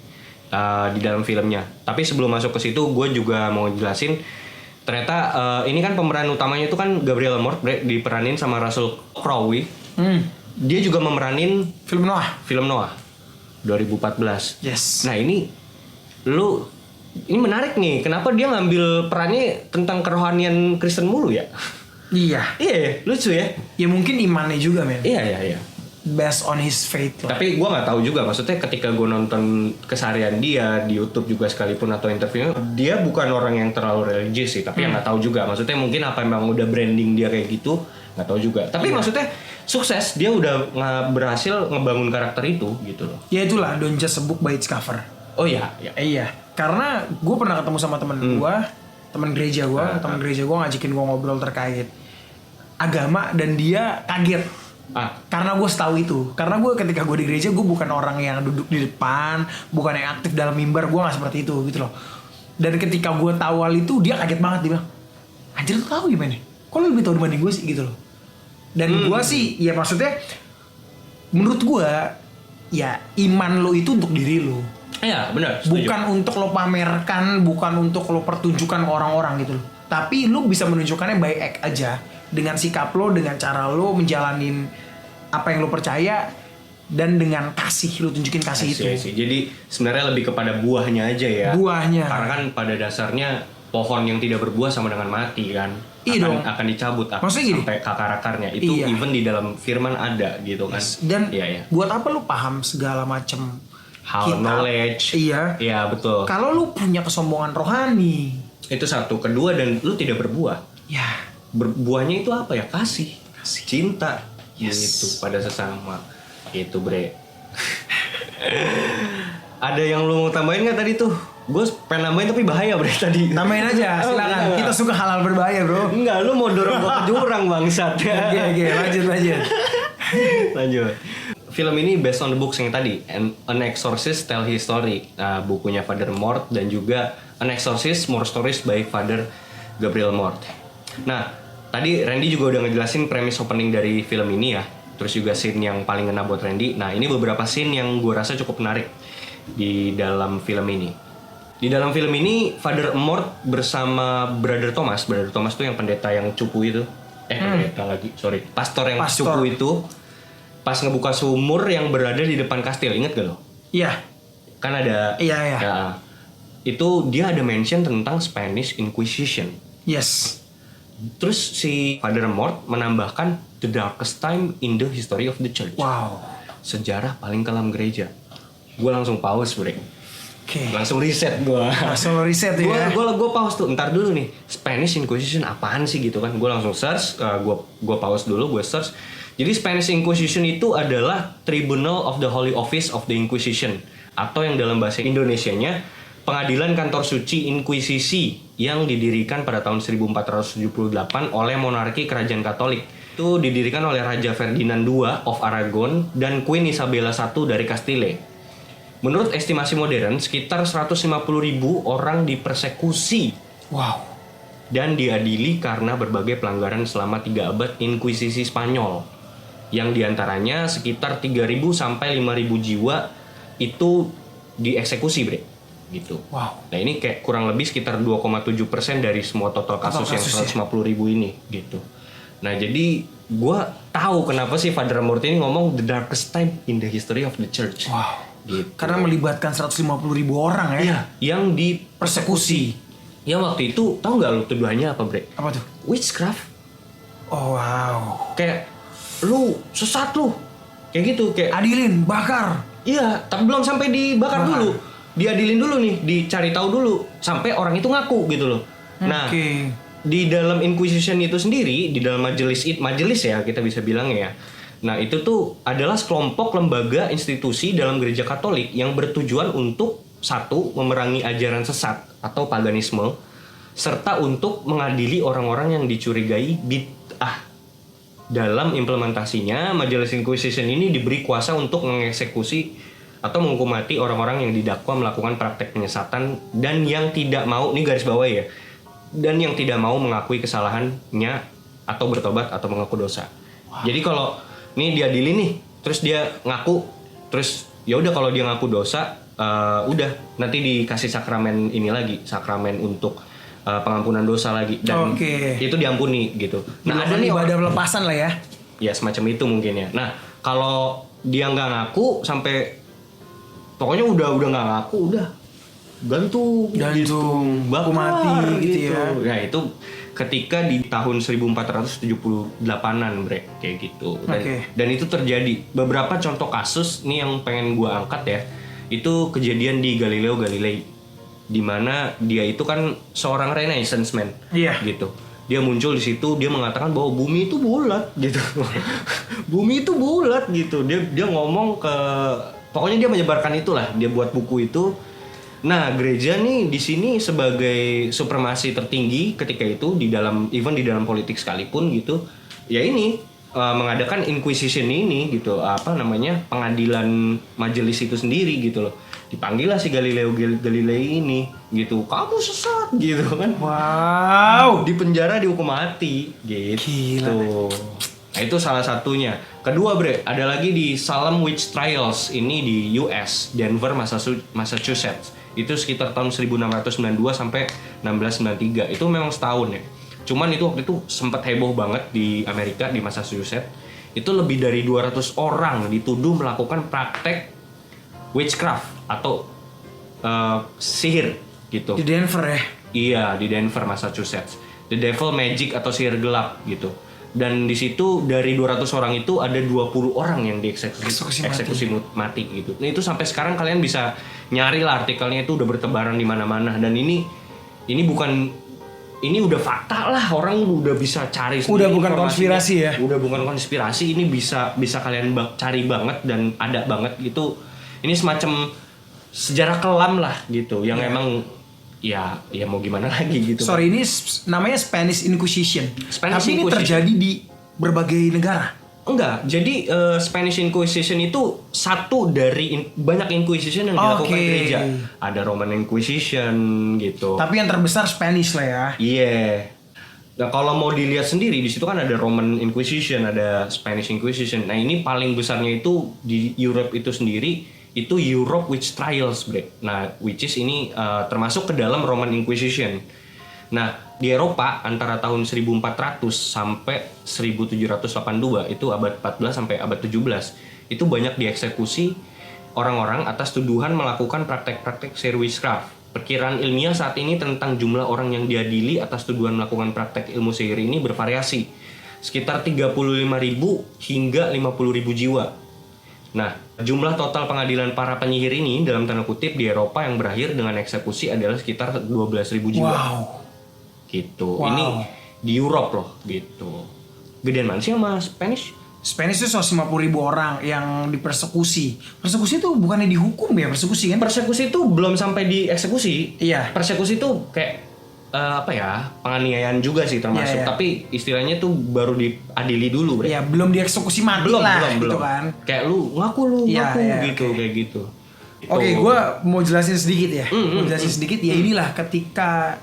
Di dalam filmnya. Tapi sebelum masuk ke situ, gue juga mau jelasin. Ternyata ini kan pemeran utamanya itu kan Gabriel Amort, bre, diperanin sama Russell Crowe. Dia juga memeranin film Noah 2014. Yes. Nah ini menarik nih. Kenapa dia ngambil perannya tentang kerohanian Kristen mulu ya? Iya, lucu ya. Ya mungkin imannya juga, men. Iya. Based on his faith lah. Tapi gue nggak tahu juga. Maksudnya ketika gue nonton keseharian dia di YouTube juga sekalipun atau interviewnya, dia bukan orang yang terlalu religius sih. Tapi yang nggak tahu juga. Maksudnya mungkin apa emang udah branding dia kayak gitu, nggak tahu juga. Tapi maksudnya sukses, dia udah berhasil ngebangun karakter itu gitu loh. Ya itulah, don't just a book by its cover. Oh iya. Iya, karena gue pernah ketemu sama temen gue, temen gereja gue ngajakin gue ngobrol terkait agama dan dia kaget. Karena gue setahu itu. Karena gue ketika gue di gereja, gue bukan orang yang duduk di depan, bukan yang aktif dalam mimbar, gue nggak seperti itu gitu loh. Dan ketika gue tahu hal itu, dia kaget banget, dia bilang, anjir lu tahu gimana? Kok lu lebih tahu dibanding gue sih gitu loh. Dan gue sih, ya maksudnya, menurut gue, ya iman lo itu untuk diri lo. Iya benar. Setuju. Bukan untuk lo pamerkan, bukan untuk lo pertunjukan ke orang-orang gitu loh. Tapi lo bisa menunjukkannya by act aja. Dengan sikap lo, dengan cara lo menjalanin apa yang lo percaya, dan dengan kasih, lo tunjukin kasih itu. Jadi sebenarnya lebih kepada buahnya aja ya. Buahnya. Karena kan pada dasarnya pohon yang tidak berbuah sama dengan mati kan. Akan dicabut sampai ke akar-akarnya. Itu even di dalam firman ada gitu kan. Dan buat apa lo paham segala macam knowledge. Iya betul. Kalau lo punya kesombongan rohani, itu satu. Kedua, dan lo tidak berbuah. Ya. Buahnya itu apa ya? Kasih. Cinta. Gitu pada sesama. Itu bre. Ada yang lu mau tambahin nggak tadi tuh? Gue pengen nambahin tapi bahaya bre tadi. Tambahin aja, silakan. Kita suka hal-hal berbahaya bro. Enggak, lu mau dorong gue ke jurang bangsat. Oke, lanjut. Film ini based on the books yang tadi, An Exorcist Tell His Story, bukunya Father Mort, dan juga An Exorcist More Stories by Father Gabriel Mort. Nah, tadi Randy juga udah ngejelasin premis opening dari film ini ya. terus juga scene yang paling ngena buat Randy. Nah, ini beberapa scene yang gue rasa cukup menarik di dalam film ini. Di dalam film ini, Father Amorth bersama Brother Thomas tuh yang pendeta yang cupu itu. Pendeta lagi, sorry. Pastor yang cupu itu, pas ngebuka sumur yang berada di depan kastil, inget gak lo? Iya. Kan ada... Iya. Ya, itu dia ada mention tentang Spanish Inquisition. Yes. Terus si Father Amorth menambahkan the darkest time in the history of the church. Wow. Sejarah paling kelam gereja. Gue langsung pause, Bre. Oke. Langsung riset gue. Langsung riset ya. Gue pause tuh. Ntar dulu nih, Spanish Inquisition apaan sih gitu kan? Gue langsung search. Gue pause dulu. Gue search. Jadi Spanish Inquisition itu adalah Tribunal of the Holy Office of the Inquisition, atau yang dalam bahasa Indonesianya Pengadilan Kantor Suci Inkuisisi, yang didirikan pada tahun 1478 oleh monarki Kerajaan Katolik. Itu didirikan oleh Raja Ferdinand II of Aragon dan Queen Isabella I dari Castile. Menurut estimasi modern, sekitar 150.000 orang dipersekusi. Wow. Dan diadili karena berbagai pelanggaran selama 3 abad Inkuisisi Spanyol. Yang diantaranya sekitar 3.000 sampai 5.000 jiwa itu dieksekusi, Bre. Gitu. Wow. Nah, ini kayak kurang lebih sekitar 2,7% dari semua total kasus yang 150.000 ini gitu. Nah, jadi gue tahu kenapa sih Father Amorth ini ngomong the darkest time in the history of the church. Wow. Gitu. Karena melibatkan 150.000 orang ya. Iya, yang dipersekusi. Yang waktu itu tahu nggak lu tuduhannya apa, Bre? Apa tuh? Witchcraft. Oh wow. Kayak lu sesat lu. Kayak gitu, kayak Adilin, bakar. iya, tapi belum sampai dibakar dulu. Diadilin dulu nih, dicari tahu dulu sampai orang itu ngaku gitu loh. Nah, di dalam Inquisition itu sendiri, di dalam majelis ya kita bisa bilang ya. Nah, itu tuh adalah sekelompok lembaga institusi dalam gereja Katolik yang bertujuan untuk satu, memerangi ajaran sesat atau paganisme, serta untuk mengadili orang-orang yang dicurigai bid'ah. Dalam implementasinya, majelis Inquisition ini diberi kuasa untuk mengeksekusi atau menghukum mati orang-orang yang didakwa melakukan praktek penyesatan dan yang tidak mau, ini garis bawah ya, dan yang tidak mau mengakui kesalahannya atau bertobat atau mengaku dosa. Wow. Jadi kalau ini diadili nih, terus dia ngaku, terus ya udah kalau dia ngaku dosa, udah nanti dikasih sakramen ini lagi, sakramen untuk pengampunan dosa lagi, dan itu diampuni gitu. Nah, ada nih ibadah pelepasan lah ya. Ya semacam itu mungkin ya. Nah, kalau dia nggak ngaku sampai pokoknya udah nggak ngaku, udah gantung gitu, baku mati gitu ya. Nah, itu ketika di tahun 1478-an, Bre, kayak gitu. Dan itu terjadi. Beberapa contoh kasus nih yang pengen gua angkat ya. Itu kejadian di Galileo Galilei, di mana dia itu kan seorang Renaissance man. Iya. Gitu. Dia muncul di situ, dia mengatakan bahwa bumi itu bulat gitu. Bumi itu bulat gitu. Dia ngomong ke, pokoknya dia menyebarkan itulah, dia buat buku itu. Nah, gereja nih di sini sebagai supremasi tertinggi ketika itu di dalam politik sekalipun gitu. Ya ini mengadakan inquisition ini gitu, pengadilan majelis itu sendiri gitu loh. Dipanggillah si Galileo Galilei ini gitu. Kamu sesat gitu kan. Wow. Di penjara, dihukum mati gitu. Gila. Nah, itu salah satunya. Kedua, Bre, ada lagi di Salem Witch Trials, ini di US, Denver, Massachusetts. Itu sekitar tahun 1692 sampai 1693. Itu memang setahun ya. Cuman itu waktu itu sempat heboh banget di Amerika, di Massachusetts. Itu lebih dari 200 orang dituduh melakukan praktek witchcraft atau sihir gitu. Di Denver ya? Iya, di Denver, Massachusetts. The Devil Magic atau sihir gelap gitu. Dan di situ dari 200 orang itu ada 20 orang yang dieksekusi mati gitu. Nah, itu sampai sekarang kalian bisa nyari lah artikelnya, itu udah bertebaran di mana-mana. Dan ini udah fakta lah, orang udah bisa cari sendiri. Udah bukan konspirasi ya? Udah bukan konspirasi, ini bisa kalian cari banget dan ada banget gitu. Ini semacam sejarah kelam lah gitu, yang emang ya mau gimana lagi gitu. Sorry, ini namanya Spanish Inquisition. Tapi ini terjadi di berbagai negara. Enggak, jadi Spanish Inquisition itu satu dari banyak Inquisition yang dilakukan gereja. Ada Roman Inquisition gitu. Tapi yang terbesar Spanish lah ya. Iya. Nah, kalau mau dilihat sendiri di situ kan ada Roman Inquisition, ada Spanish Inquisition. Nah, ini paling besarnya itu di Europe itu sendiri, itu Europe Witch Trials, bre. Nah, which is ini termasuk ke dalam Roman Inquisition. Nah, di Eropa antara tahun 1400 sampai 1782 itu abad 14 sampai abad 17 itu banyak dieksekusi orang-orang atas tuduhan melakukan praktek-praktek sihir witchcraft. Perkiraan ilmiah saat ini tentang jumlah orang yang diadili atas tuduhan melakukan praktek ilmu sihir ini bervariasi, sekitar 35.000 hingga 50.000 jiwa. Nah, jumlah total pengadilan para penyihir ini dalam tanda kutip di Eropa yang berakhir dengan eksekusi adalah sekitar 12.000 jiwa. Wow. Gitu. Wow. Ini di Europe loh, gitu. Gedean mana sih sama Spanish? Spanish itu 150.000 orang yang dipersekusi. Persekusi itu bukannya dihukum ya, persekusi kan? Persekusi itu belum sampai dieksekusi. Iya. Persekusi itu kayak penganiayaan juga sih termasuk. Iya, iya. Tapi istilahnya tuh baru diadili dulu, bre. Ya belum dieksekusi mati belum, lah, belum, gitu belum. kan? Kayak lu ngaku Iya, iya, gitu, oke. kayak gitu. Oke, gue mau jelasin sedikit ya. Mau jelasin sedikit ya, Mm. inilah ketika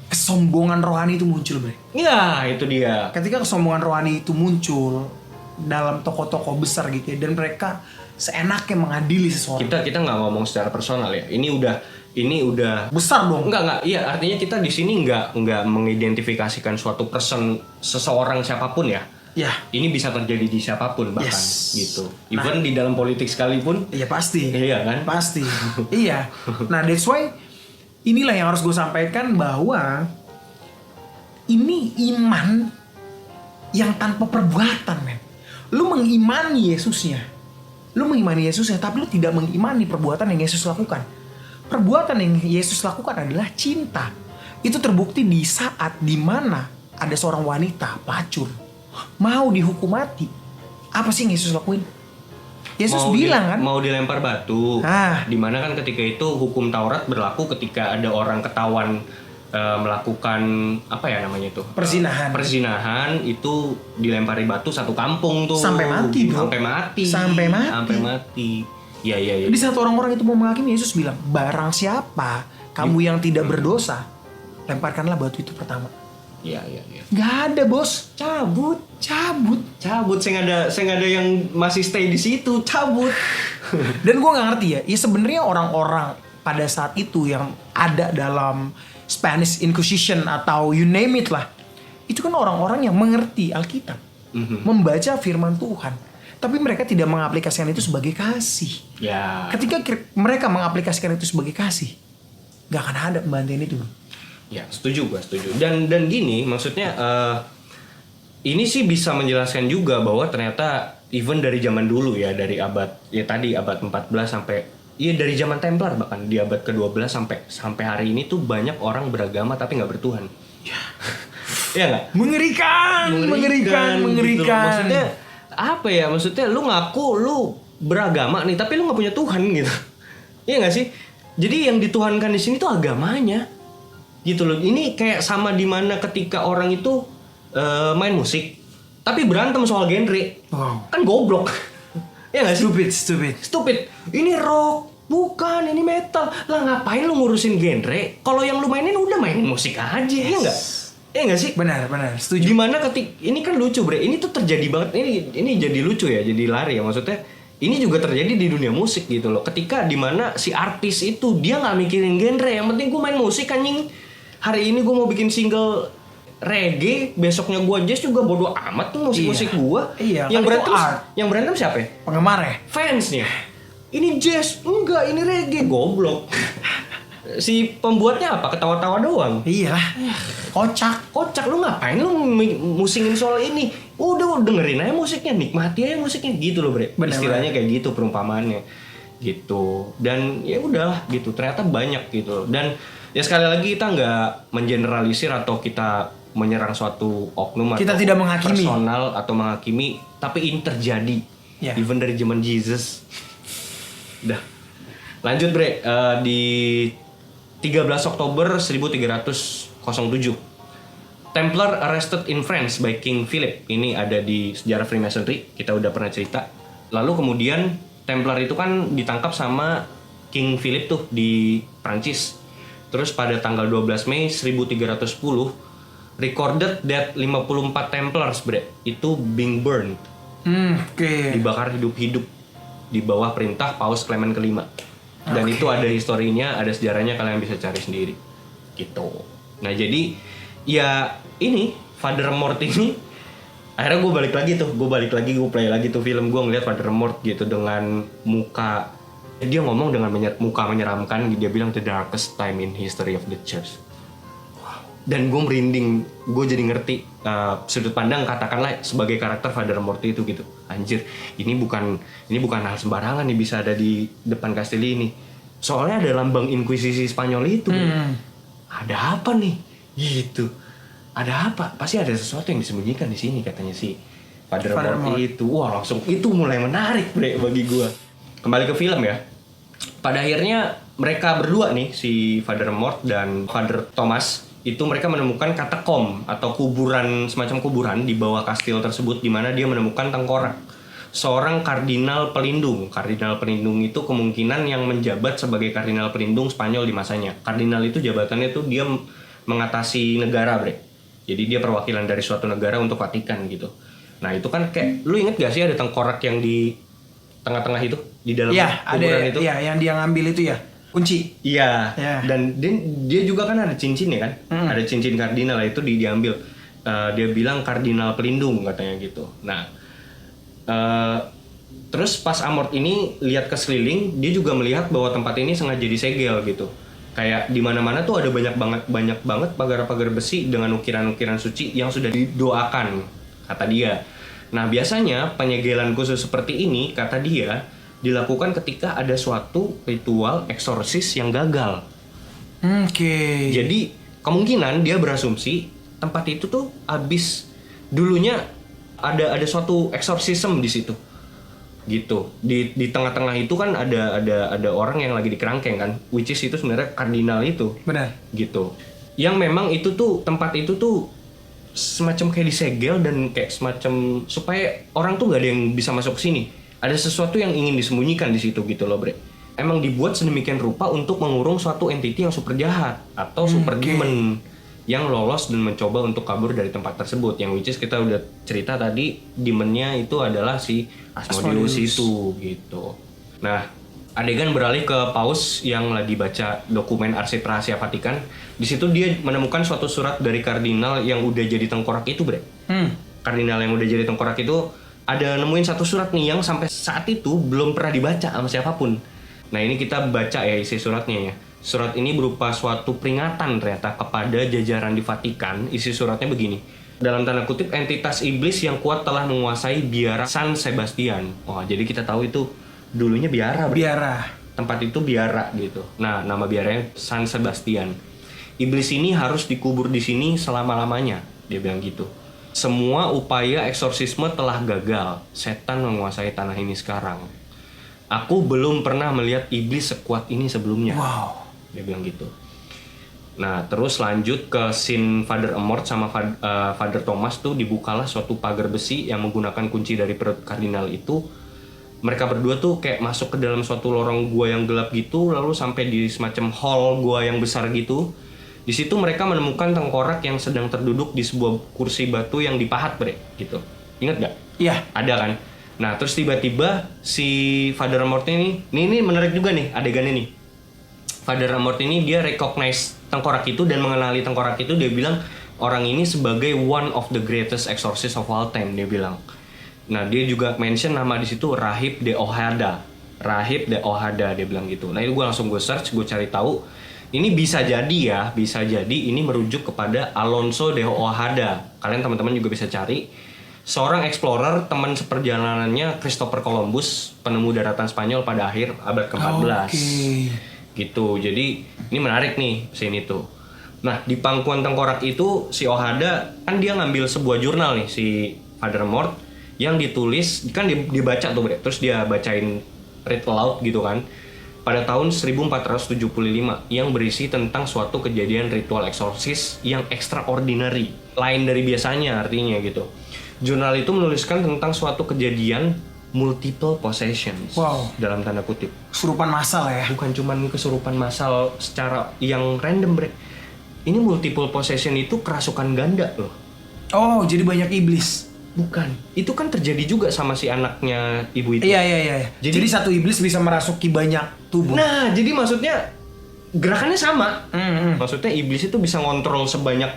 kesombongan rohani itu muncul, bre. Ya, itu dia. Ketika kesombongan rohani itu muncul dalam tokoh-tokoh besar gitu ya, dan mereka seenaknya mengadili seseorang. Kita nggak ngomong secara personal ya. Ini udah Besar dong. Enggak, iya, artinya kita di sini nggak mengidentifikasikan suatu person, seseorang siapapun ya. Ya, Ini bisa terjadi di siapapun bahkan, Yes. gitu. Even di dalam politik sekalipun. iya pasti. Iya kan? Pasti. Iya. Nah, that's why inilah yang harus gue sampaikan, bahwa ini iman yang tanpa perbuatan, men. Lu mengimani Yesusnya. Tapi lu tidak mengimani perbuatan yang Yesus lakukan. Perbuatan yang Yesus lakukan adalah cinta. Itu terbukti di saat dimana ada seorang wanita pelacur mau dihukum mati. Apa sih yang Yesus lakuin? Yesus bilang kan, mau dilempar batu. Ah. Dimana kan ketika itu hukum Taurat berlaku ketika ada orang ketahuan melakukan apa ya namanya itu? Perzinahan. Perzinahan itu dilempari batu satu kampung tuh. Sampai mati, bro. Sampai mati. Iya. di saat orang-orang itu mau menghakimi, Yesus bilang, barang siapa kamu yang tidak berdosa, lemparkanlah batu itu pertama. Iya. Gak ada, bos. Cabut. Saya nggak ada yang masih stay di situ, cabut. Dan gue nggak ngerti ya sebenarnya orang-orang pada saat itu yang ada dalam Spanish Inquisition atau you name it lah, itu kan orang-orang yang mengerti Alkitab, membaca firman Tuhan, tapi mereka tidak mengaplikasikan itu sebagai kasih. Ya. Ketika mereka mengaplikasikan itu sebagai kasih, gak akan ada pembantaian itu. Ya, setuju. Dan gini, maksudnya ini sih bisa menjelaskan juga bahwa ternyata even dari zaman dulu ya, dari abad 14 sampai dari zaman Templar, bahkan di abad ke-12 sampai hari ini tuh banyak orang beragama tapi nggak bertuhan. Ya. Iya nggak? Mengerikan. Gitu. Maksudnya apa ya? Maksudnya lu ngaku lu beragama nih, tapi lu nggak punya Tuhan gitu. Iya nggak sih? Jadi yang dituhankan di sini tuh agamanya, gitu loh. Ini kayak sama dimana ketika orang itu main musik, tapi berantem soal genre, kan goblok. Ya nggak sih? Stupid. Ini rock, bukan, ini metal. Lah ngapain lu ngurusin genre? Kalau yang lu mainin udah mainin musik aja, ya nggak? Ya nggak sih? Benar, setuju. Dimana ini kan lucu, bre. Ini tuh terjadi banget. Ini jadi lucu ya, jadi lari ya. Maksudnya ini juga terjadi di dunia musik gitu loh. Ketika dimana si artis itu dia nggak mikirin genre, yang penting gue main musik anjing. Hari ini gue mau bikin single reggae, besoknya gue jazz juga bodo amat tuh musik-musik gue. Iya. Yang berantem siapa ya? Penggemar ya? Fansnya. Ini jazz, enggak, ini reggae, goblok. Si pembuatnya apa? Ketawa-tawa doang. Iya. Kocak, lu ngapain lu musingin soal ini? Udah dengerin aja musiknya, nikmati aja musiknya gitu loh, bre. Istilahnya kayak gitu perumpamaannya. Gitu. Dan ya udahlah gitu. Ternyata banyak gitu. Dan ya sekali lagi kita nggak mengeneralisir atau kita menyerang suatu oknum kita atau tidak menghakimi personal atau menghakimi, tapi ini terjadi. Even dari zaman Jesus. Udah. Lanjut, bre. Di 13 Oktober 1307 Templar arrested in France by King Philip. Ini ada di sejarah Freemasonry, kita udah pernah cerita. Lalu kemudian Templar itu kan ditangkap sama King Philip tuh di Prancis. Terus pada tanggal 12 Mei 1310 recorded that 54 Templars bre itu being burned, Oke. dibakar hidup-hidup di bawah perintah Paus Clement kelima. Dan itu ada historinya, ada sejarahnya, kalian bisa cari sendiri gitu. Nah jadi ya ini Father Amorth ini akhirnya gue play lagi tuh film, gue ngeliat Father Amorth gitu dengan muka, dia ngomong dengan muka menyeramkan, dia bilang the darkest time in history of the church. Dan gue merinding, gue jadi ngerti sudut pandang katakanlah sebagai karakter Father Amorth itu gitu. Anjir, ini bukan hal sembarangan nih bisa ada di depan kastil ini. Soalnya ada lambang Inkuisisi Spanyol itu. Ada apa nih? Gitu. Ada apa? Pasti ada sesuatu yang disembunyikan di sini katanya si Father Amorth itu. Wah, langsung itu mulai menarik bre bagi gue. Kembali ke film ya. Pada akhirnya mereka berdua nih, si Father Amorth dan Father Thomas, itu mereka menemukan katakom atau kuburan, semacam kuburan di bawah kastil tersebut, di mana dia menemukan tengkorak seorang kardinal pelindung. Kardinal pelindung itu kemungkinan yang menjabat sebagai kardinal pelindung Spanyol di masanya. Kardinal itu jabatannya tuh dia mengatasi negara bre. Jadi dia perwakilan dari suatu negara untuk Vatikan gitu. Nah itu kan kayak, lu inget gak sih ada tengkorak yang di tengah-tengah itu, di dalam kuburan itu? Iya, yang dia ngambil itu ya, kunci. Iya. Dan dia juga kan ada cincin ya kan, ada cincin kardinal itu diambil. Dia bilang kardinal pelindung katanya gitu. Nah, terus pas Amorth ini lihat ke sekeliling, dia juga melihat bahwa tempat ini sengaja disegel gitu. Kayak di mana-mana tuh ada banyak banget pagar-pagar besi dengan ukiran-ukiran suci yang sudah didoakan, kata dia. Nah, biasanya penyegelan khusus seperti ini, kata dia, dilakukan ketika ada suatu ritual eksorsis yang gagal. Oke. Jadi kemungkinan dia berasumsi tempat itu tuh abis dulunya ada suatu eksorsisme di situ. Gitu. Di tengah-tengah itu kan ada orang yang lagi dikerangkeng kan, which is itu sebenarnya kardinal itu. Benar. Gitu. Yang memang itu tuh tempat itu tuh semacam kayak disegel dan kayak semacam supaya orang tuh gak ada yang bisa masuk ke sini. Ada sesuatu yang ingin disembunyikan di situ gitu loh bre. Emang dibuat sedemikian rupa untuk mengurung suatu entiti yang super jahat atau super demon yang lolos dan mencoba untuk kabur dari tempat tersebut. Yang which is kita udah cerita tadi, demonnya itu adalah si Asmodeus itu gitu. Nah, adegan beralih ke Paus yang lagi baca dokumen arsip rahasia Vatikan. Di situ dia menemukan suatu surat dari kardinal yang udah jadi tengkorak itu bre. Kardinal yang udah jadi tengkorak itu ada nemuin satu surat nih yang sampai saat itu belum pernah dibaca sama siapapun. Nah ini kita baca ya isi suratnya ya. Surat ini berupa suatu peringatan ternyata kepada jajaran di Vatikan. Isi suratnya begini. Dalam tanda kutip, entitas iblis yang kuat telah menguasai biara San Sebastian. Oh, jadi kita tahu itu dulunya biara. Biara. Tempat itu biara gitu. Nah, nama biaranya San Sebastian. Iblis ini harus dikubur di sini selama-lamanya. Dia bilang gitu. Semua upaya eksorsisme telah gagal. Setan menguasai tanah ini sekarang. Aku belum pernah melihat iblis sekuat ini sebelumnya. Wow. Dia bilang gitu. Nah, terus lanjut ke scene Father Amorth sama Father Thomas tuh dibukalah suatu pagar besi yang menggunakan kunci dari perut kardinal itu. Mereka berdua tuh kayak masuk ke dalam suatu lorong gua yang gelap gitu, lalu sampai di semacam hall gua yang besar gitu. Di situ mereka menemukan tengkorak yang sedang terduduk di sebuah kursi batu yang dipahat, bre, gitu. Ingat gak? Iya. Ada kan? Nah, terus tiba-tiba si Father Amorth ini menarik juga nih adegannya nih. Father Amorth ini dia recognize tengkorak itu dan mengenali tengkorak itu. Dia bilang orang ini sebagai one of the greatest exorcists of all time, dia bilang. Nah, dia juga mention nama di situ Rahib de Ojeda. Rahib de Ojeda, dia bilang gitu. Nah, itu gue langsung search, gue cari tahu. Ini bisa jadi ini merujuk kepada Alonso de Ojeda. Kalian teman-teman juga bisa cari. Seorang explorer, teman seperjalanannya Christopher Columbus, penemu daratan Spanyol pada akhir abad ke-14. Gitu. Jadi ini menarik nih scene itu. Nah, di pangkuan tengkorak itu si Ojeda kan dia ngambil sebuah jurnal nih si Father Amorth yang ditulis kan dibaca tuh, terus dia bacain read aloud gitu kan. Pada tahun 1475 yang berisi tentang suatu kejadian ritual eksorsis yang extraordinary, lain dari biasanya artinya gitu. Jurnal itu menuliskan tentang suatu kejadian multiple possessions. Wow. Dalam tanda kutip. Kesurupan massal ya. Bukan cuman kesurupan massal secara yang random, bre. ini multiple possession itu kerasukan ganda loh. Oh, jadi banyak iblis. Bukan. Itu kan terjadi juga sama si anaknya ibu itu. Iya. Jadi satu iblis bisa merasuki banyak tubuh. Nah, jadi maksudnya gerakannya sama. Mm-hmm. Maksudnya iblis itu bisa ngontrol sebanyak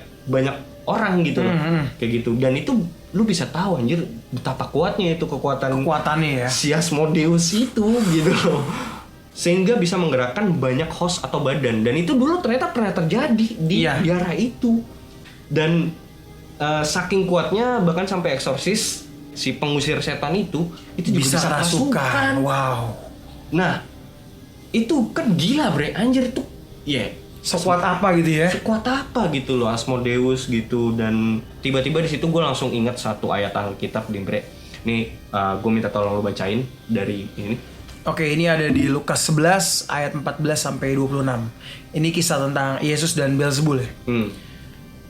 orang gitu loh. Kayak gitu. Dan itu lu bisa tahu anjir betapa kuatnya itu Kekuatannya ya. si Asmodeus itu gitu loh. Sehingga bisa menggerakkan banyak host atau badan. Dan itu dulu ternyata pernah terjadi di daerah itu. Dan saking kuatnya bahkan sampai eksorsis si pengusir setan itu juga bisa kerasukan. Wow. Nah, itu kan gila bre, anjir itu. Sekuat apa gitu ya? Sekuat apa gitu loh Asmodeus gitu. Dan tiba-tiba di situ gue langsung ingat satu ayat Alkitab nih bre. Nih gue minta tolong lo bacain dari ini. Oke, ini ada di Lukas 11 ayat 14 sampai 26. Ini kisah tentang Yesus dan Beelzebul ya.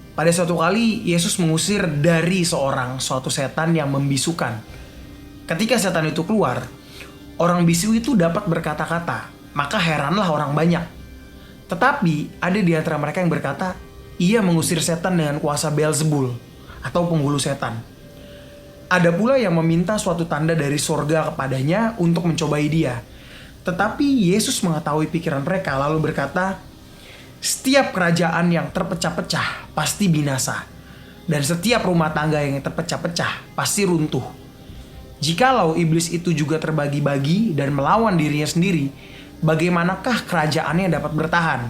Pada suatu kali Yesus mengusir dari suatu setan yang membisukan. Ketika setan itu keluar, orang bisu itu dapat berkata-kata. Maka heranlah orang banyak. Tetapi ada di antara mereka yang berkata, ia mengusir setan dengan kuasa Beelzebul atau penghulu setan. Ada pula yang meminta suatu tanda dari sorga kepadanya untuk mencobai dia. Tetapi Yesus mengetahui pikiran mereka lalu berkata, setiap kerajaan yang terpecah-pecah pasti binasa. Dan setiap rumah tangga yang terpecah-pecah pasti runtuh. Jikalau iblis itu juga terbagi-bagi dan melawan dirinya sendiri, bagaimanakah kerajaannya dapat bertahan?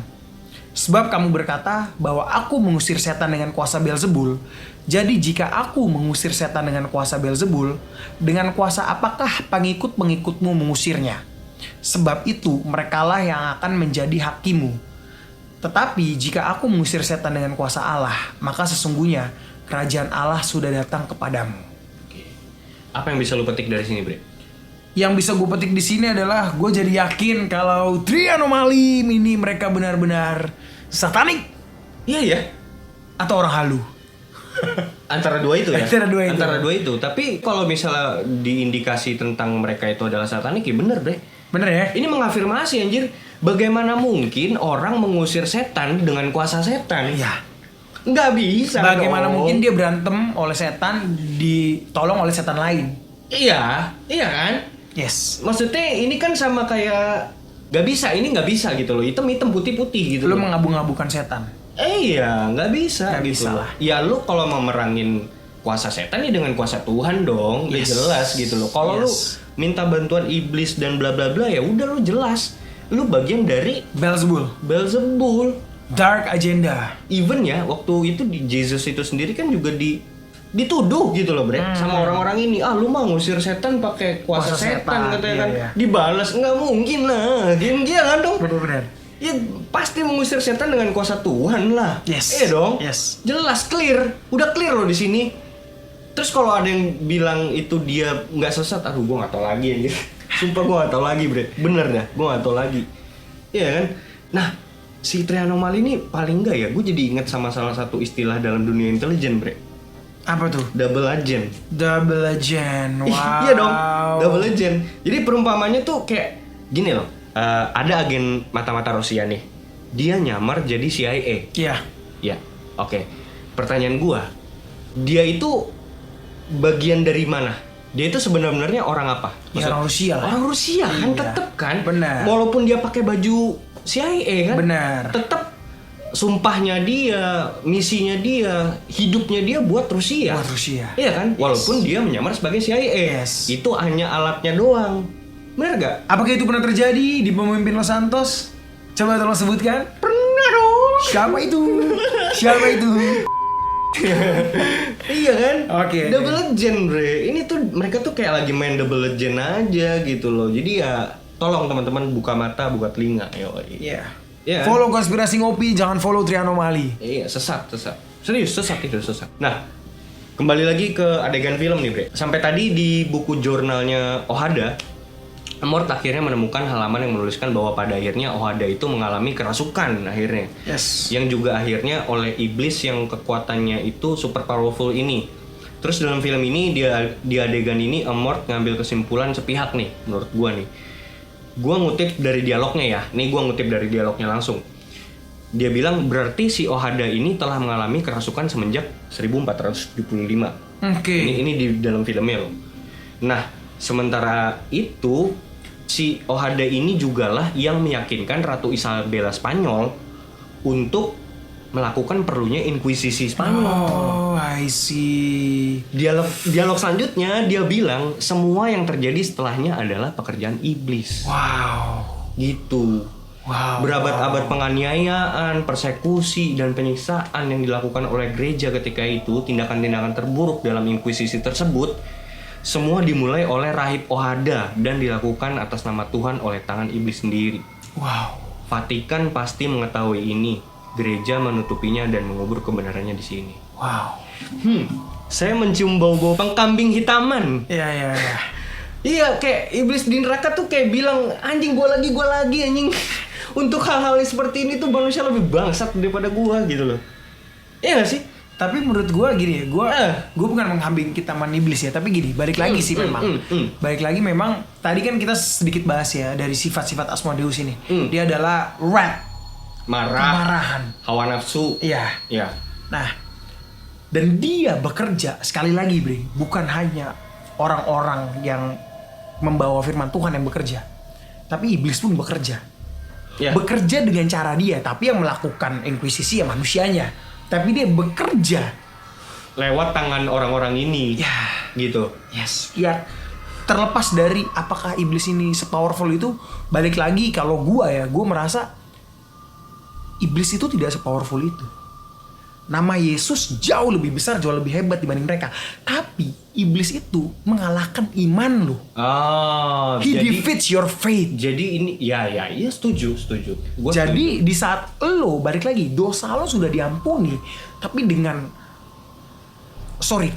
Sebab kamu berkata bahwa aku mengusir setan dengan kuasa Beelzebul. Jadi jika aku mengusir setan dengan kuasa Beelzebul, dengan kuasa apakah pengikut-pengikutmu mengusirnya? Sebab itu merekalah yang akan menjadi hakimu. Tetapi jika aku mengusir setan dengan kuasa Allah, maka sesungguhnya kerajaan Allah sudah datang kepadamu. Apa yang bisa lu petik dari sini, Bre? Yang bisa gue petik di sini adalah gue jadi yakin kalau Trianomali ini mereka benar-benar satanik. Iya ya. Atau orang halu. Antara dua itu ya. Antara dua itu. Tapi kalau misalnya diindikasi tentang mereka itu adalah satanik, ya bener, Bre. Bener ya? Ini mengafirmasi anjir. Bagaimana mungkin orang mengusir setan dengan kuasa setan? Iya. Nggak bisa. Bagaimana mungkin dia berantem oleh setan ditolong oleh setan lain? Iya kan? Yes. Maksudnya ini kan sama kayak nggak bisa gitu loh. Hitam putih gitu. Lu loh. mengabu-ngabukan setan. Iya, nggak bisa. Nggak gitu bisa loh. lah. Ya lu kalau mau merangin kuasa setan ya dengan kuasa Tuhan dong. Yes. Ya jelas gitu loh. Kalau lu minta bantuan iblis dan bla bla bla ya udah lu jelas. Lu bagian dari Beelzebul. Dark agenda. Even ya waktu itu di Jesus itu sendiri kan juga dituduh gitu loh bre sama orang-orang ini, lu mau ngusir setan pakai kuasa setan katanya kan. Iya. Dibalas nggak mungkin lah, dia dong. Benar-benar. Ya pasti mengusir setan dengan kuasa Tuhan lah. Yes. Iya dong. Yes. Jelas udah clear loh di sini. Terus kalau ada yang bilang itu dia nggak sesat, aduh gue nggak tahu lagi anjir. Sumpah gue gak tau lagi bre. Bener dah, gue gak tau lagi. Iya kan? Nah, si Trianomali ini paling enggak ya, gue jadi inget sama salah satu istilah dalam dunia intelijen bre. Apa tuh? Double agent. Wow. Iya dong, double agent. Jadi perumpamannya tuh kayak gini loh. Ada agen mata-mata Rusia nih. Dia nyamar jadi CIA. Iya. Ya, oke. Pertanyaan gue, dia itu bagian dari mana? Dia itu sebenarnya orang apa? Ya, orang Rusia lah. Orang Rusia kan, iya. tetep kan. Benar. Walaupun dia pakai baju CIA kan. Benar. Tetep sumpahnya dia, misinya dia, hidupnya dia buat Rusia. Buat Rusia. Iya kan? Yes. Walaupun dia menyamar sebagai CIA. Yes. Itu hanya alatnya doang. Benar gak? Apakah itu pernah terjadi di pemimpin Los Santos? Coba tolong sebutkan. Pernah dong. Siapa itu? Iya kan? Oke. Double Legend bre. Ini tuh mereka tuh kayak lagi main Double Legend aja gitu loh. Jadi ya tolong teman-teman buka mata, buka telinga. Iya. Yeah. Follow Konspirasi Ngopi, jangan follow Trianomali. Iya, sesat. Serius, sesat. Nah, kembali lagi ke adegan film nih bre. Sampai tadi di buku jurnalnya Ohada, Mort akhirnya menemukan halaman yang menuliskan bahwa pada akhirnya Ohada itu mengalami kerasukan akhirnya. Yes. Yang juga akhirnya oleh iblis yang kekuatannya itu super powerful ini. Terus dalam film ini di adegan ini Mort ngambil kesimpulan sepihak nih menurut gua nih. Gua ngutip dari dialognya ya. Nih gua ngutip dari dialognya langsung. Dia bilang berarti si Ohada ini telah mengalami kerasukan semenjak 1475. Oke. Ini di dalam filmnya loh. Nah, sementara itu si Ohada ini jugalah yang meyakinkan Ratu Isabella Spanyol untuk melakukan perlunya inkuisisi Spanyol. Oh, I see. Dialog selanjutnya dia bilang semua yang terjadi setelahnya adalah pekerjaan iblis. Wow. Gitu. Wow. Berabad-abad penganiayaan, persekusi, dan penyiksaan yang dilakukan oleh gereja ketika itu, tindakan-tindakan terburuk dalam inkuisisi tersebut, semua dimulai oleh rahib Ohada dan dilakukan atas nama Tuhan oleh tangan iblis sendiri. Wow. Vatikan pasti mengetahui ini. Gereja menutupinya dan mengubur kebenarannya di sini. Wow. Saya mencium bau-bau pengkambing hitaman. Iya. Iya, kayak iblis di neraka tuh kayak bilang, anjing gua lagi anjing. Untuk hal-hal yang seperti ini tuh manusia lebih bangsat daripada gua gitu loh. Iya gak sih? Tapi menurut gue gini ya, gue bukan menghambing hitaman iblis ya, tapi gini, balik lagi sih memang. Balik lagi memang, tadi kan kita sedikit bahas ya dari sifat-sifat Asmodeus ini. Dia adalah wrath, kemarahan, hawa nafsu. Iya. Iya. Nah, dan dia bekerja sekali lagi, Bre, bukan hanya orang-orang yang membawa firman Tuhan yang bekerja, tapi iblis pun bekerja. Ya. Bekerja dengan cara dia, tapi yang melakukan inkuisisi ya manusianya. Tapi dia bekerja Lewat tangan orang-orang ini. ya, Gitu. yes, ya. Terlepas dari apakah iblis ini sepowerful itu, balik lagi kalau gue merasa iblis itu tidak sepowerful itu. Nama Yesus jauh lebih besar, jauh lebih hebat dibanding mereka. Tapi iblis itu mengalahkan iman lo. Oh, He jadi defeats your faith. jadi ini ya setuju. Gua Jadi di saat lo balik lagi dosa lo sudah diampuni, tapi dengan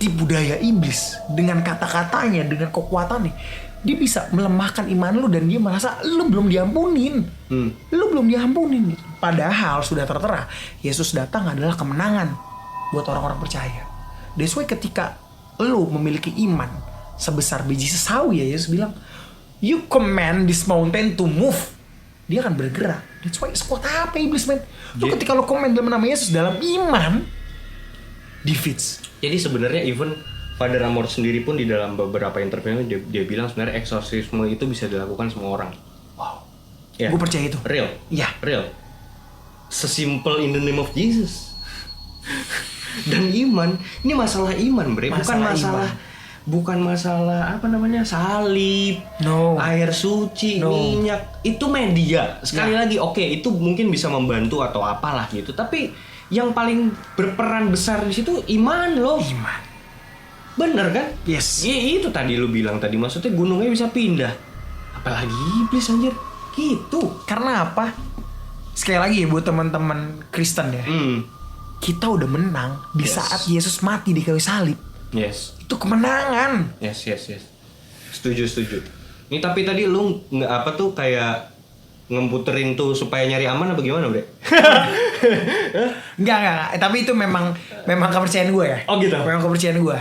tipu daya iblis, dengan kata-katanya, dengan kekuatannya, dia bisa melemahkan iman lo dan dia merasa lo belum diampunin. Lo belum diampunin gitu. Padahal sudah tertera Yesus datang adalah kemenangan buat orang-orang percaya. That's why ketika lo memiliki iman sebesar biji sesawi ya, Yesus bilang, you command this mountain to move. Dia akan bergerak. That's why sekuat apa iblis, men? Lo ketika lo command dalam nama Yesus dalam iman, defeats. Jadi sebenarnya even Father Amor sendiri pun di dalam beberapa interview dia bilang sebenarnya eksorsisme itu bisa dilakukan semua orang. Wow. Ya. Gue percaya itu. Real. Iya. Real. Sesimpel in the name of Jesus. Dan iman, ini masalah iman, Bre. Bukan masalah apa namanya? Salib, No. air suci, No. minyak. Itu media. Sekali lagi, oke, itu mungkin bisa membantu atau apalah gitu. Tapi yang paling berperan besar di situ iman loh. Iman. Bener kan? Yes. Itu tadi lu bilang tadi, maksudnya gunungnya bisa pindah. Apalagi iblis anjir. Gitu. Karena apa? Sekali lagi ya buat teman-teman Kristen ya. Kita udah menang di saat Yesus mati di kayu salib. Yes. Itu kemenangan. Yes. Setuju. Ini tapi tadi lu nggak apa tuh kayak ngemputerin tuh supaya nyari aman apa gimana, Bre? Enggak. Tapi itu memang kepercayaan gue ya. Oh gitu. Memang kepercayaan gue.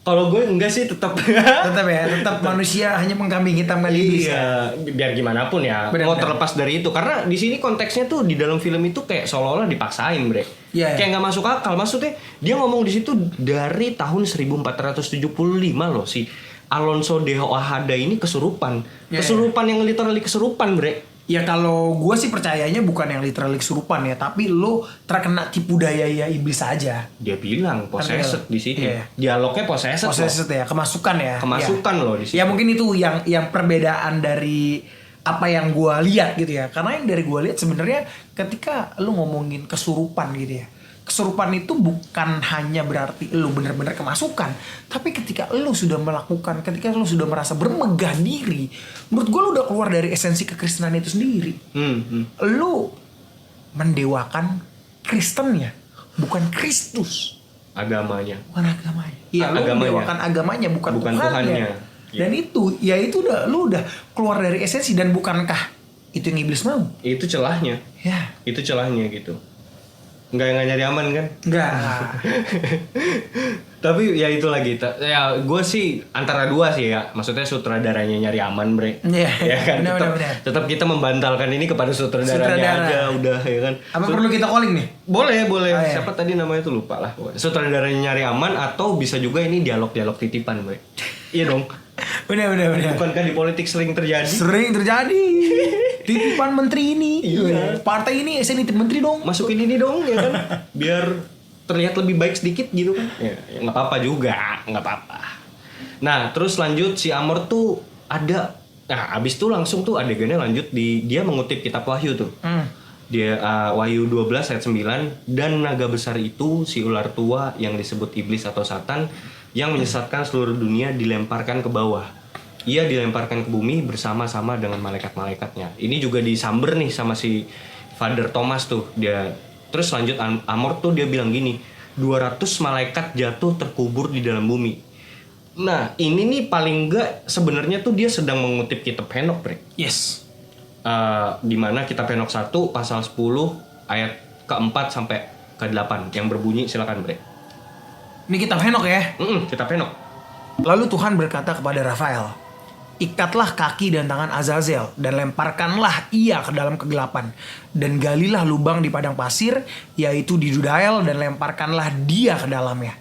Kalau gue enggak sih, tetap Tetap manusia hanya mengkambing hitamkan iblis. Iya, biar gimana pun ya. Benar, mau benar. terlepas dari itu, karena di sini konteksnya tuh di dalam film itu kayak seolah-olah dipaksain, Bre. Iya. Kayak nggak masuk akal. Maksudnya dia ngomong di situ dari tahun 1475 loh si Alonso de Ojeda ini kesurupan. Iya. Kesurupan yang literally kesurupan, Bre. Ya kalau gue sih percayanya bukan yang literally kesurupan ya, tapi lo terkena tipu daya ya iblis aja. Dia bilang possessed di sini. Iya. Dialognya possessed. Possessed ya, kemasukan ya. Kemasukan Ya. loh di sini. Ya mungkin itu yang perbedaan dari apa yang gue lihat gitu ya. Karena yang dari gue lihat sebenarnya ketika lo ngomongin kesurupan gitu ya, kesurupan itu bukan hanya berarti lo benar-benar kemasukan, tapi ketika lo sudah melakukan, ketika lo sudah merasa bermegah diri, menurut gue lo udah keluar dari esensi kekristenan itu sendiri. Lo mendewakan Kristennya, bukan Kristus. Agamanya. Bukan agamanya. Iya, lo Agamanya. mendewakan agamanya, bukan Tuhannya. Tuhannya. Dan itu lu udah keluar dari esensi. Dan bukankah itu yang iblis mau? Itu celahnya. Ya. Itu celahnya gitu. Nggak nyari aman kan? Enggak. Tapi ya itu lagi, ya gue sih antara dua sih ya, maksudnya sutradaranya nyari aman bre, Iya, ya kan, benar. tetap kita membantalkan ini kepada sutradaranya aja udah ya kan. Apa perlu kita calling nih? Boleh, iya. siapa tadi namanya tuh lupa lah, sutradaranya nyari aman atau bisa juga ini dialog titipan bre, iya dong. Benar. Bukankah di politik sering terjadi? Sering terjadi. Titipan menteri ini. Iya. Partai ini saya nitip menteri dong. Masukin ini dong ya kan, biar terlihat lebih baik sedikit gitu kan. Ya nggak apa-apa juga, nggak apa-apa. Nah terus lanjut si Amor tuh ada, nah abis itu langsung tuh adegannya lanjut dia mengutip kitab Wahyu tuh. Dia Wahyu 12 ayat 9, dan naga besar itu si ular tua yang disebut iblis atau Satan yang menyesatkan seluruh dunia dilemparkan ke bawah. Ia dilemparkan ke bumi bersama-sama dengan malaikat-malaikatnya. Ini juga disamber nih sama si Father Thomas tuh. Dia terus lanjut Amor tuh dia bilang gini, 200 malaikat jatuh terkubur di dalam bumi. Nah ini nih paling enggak sebenarnya tuh dia sedang mengutip kitab Henokh bre. Yes. Di mana kitab Henokh 1 pasal 10 ayat ke-4 sampai ke-8 yang berbunyi, silakan bre. Ini kitab Henokh ya. Kitab Henokh. Lalu Tuhan berkata kepada Rafael, ikatlah kaki dan tangan Azazel dan lemparkanlah ia ke dalam kegelapan, dan galilah lubang di padang pasir, yaitu di Dudael, dan lemparkanlah dia ke dalamnya,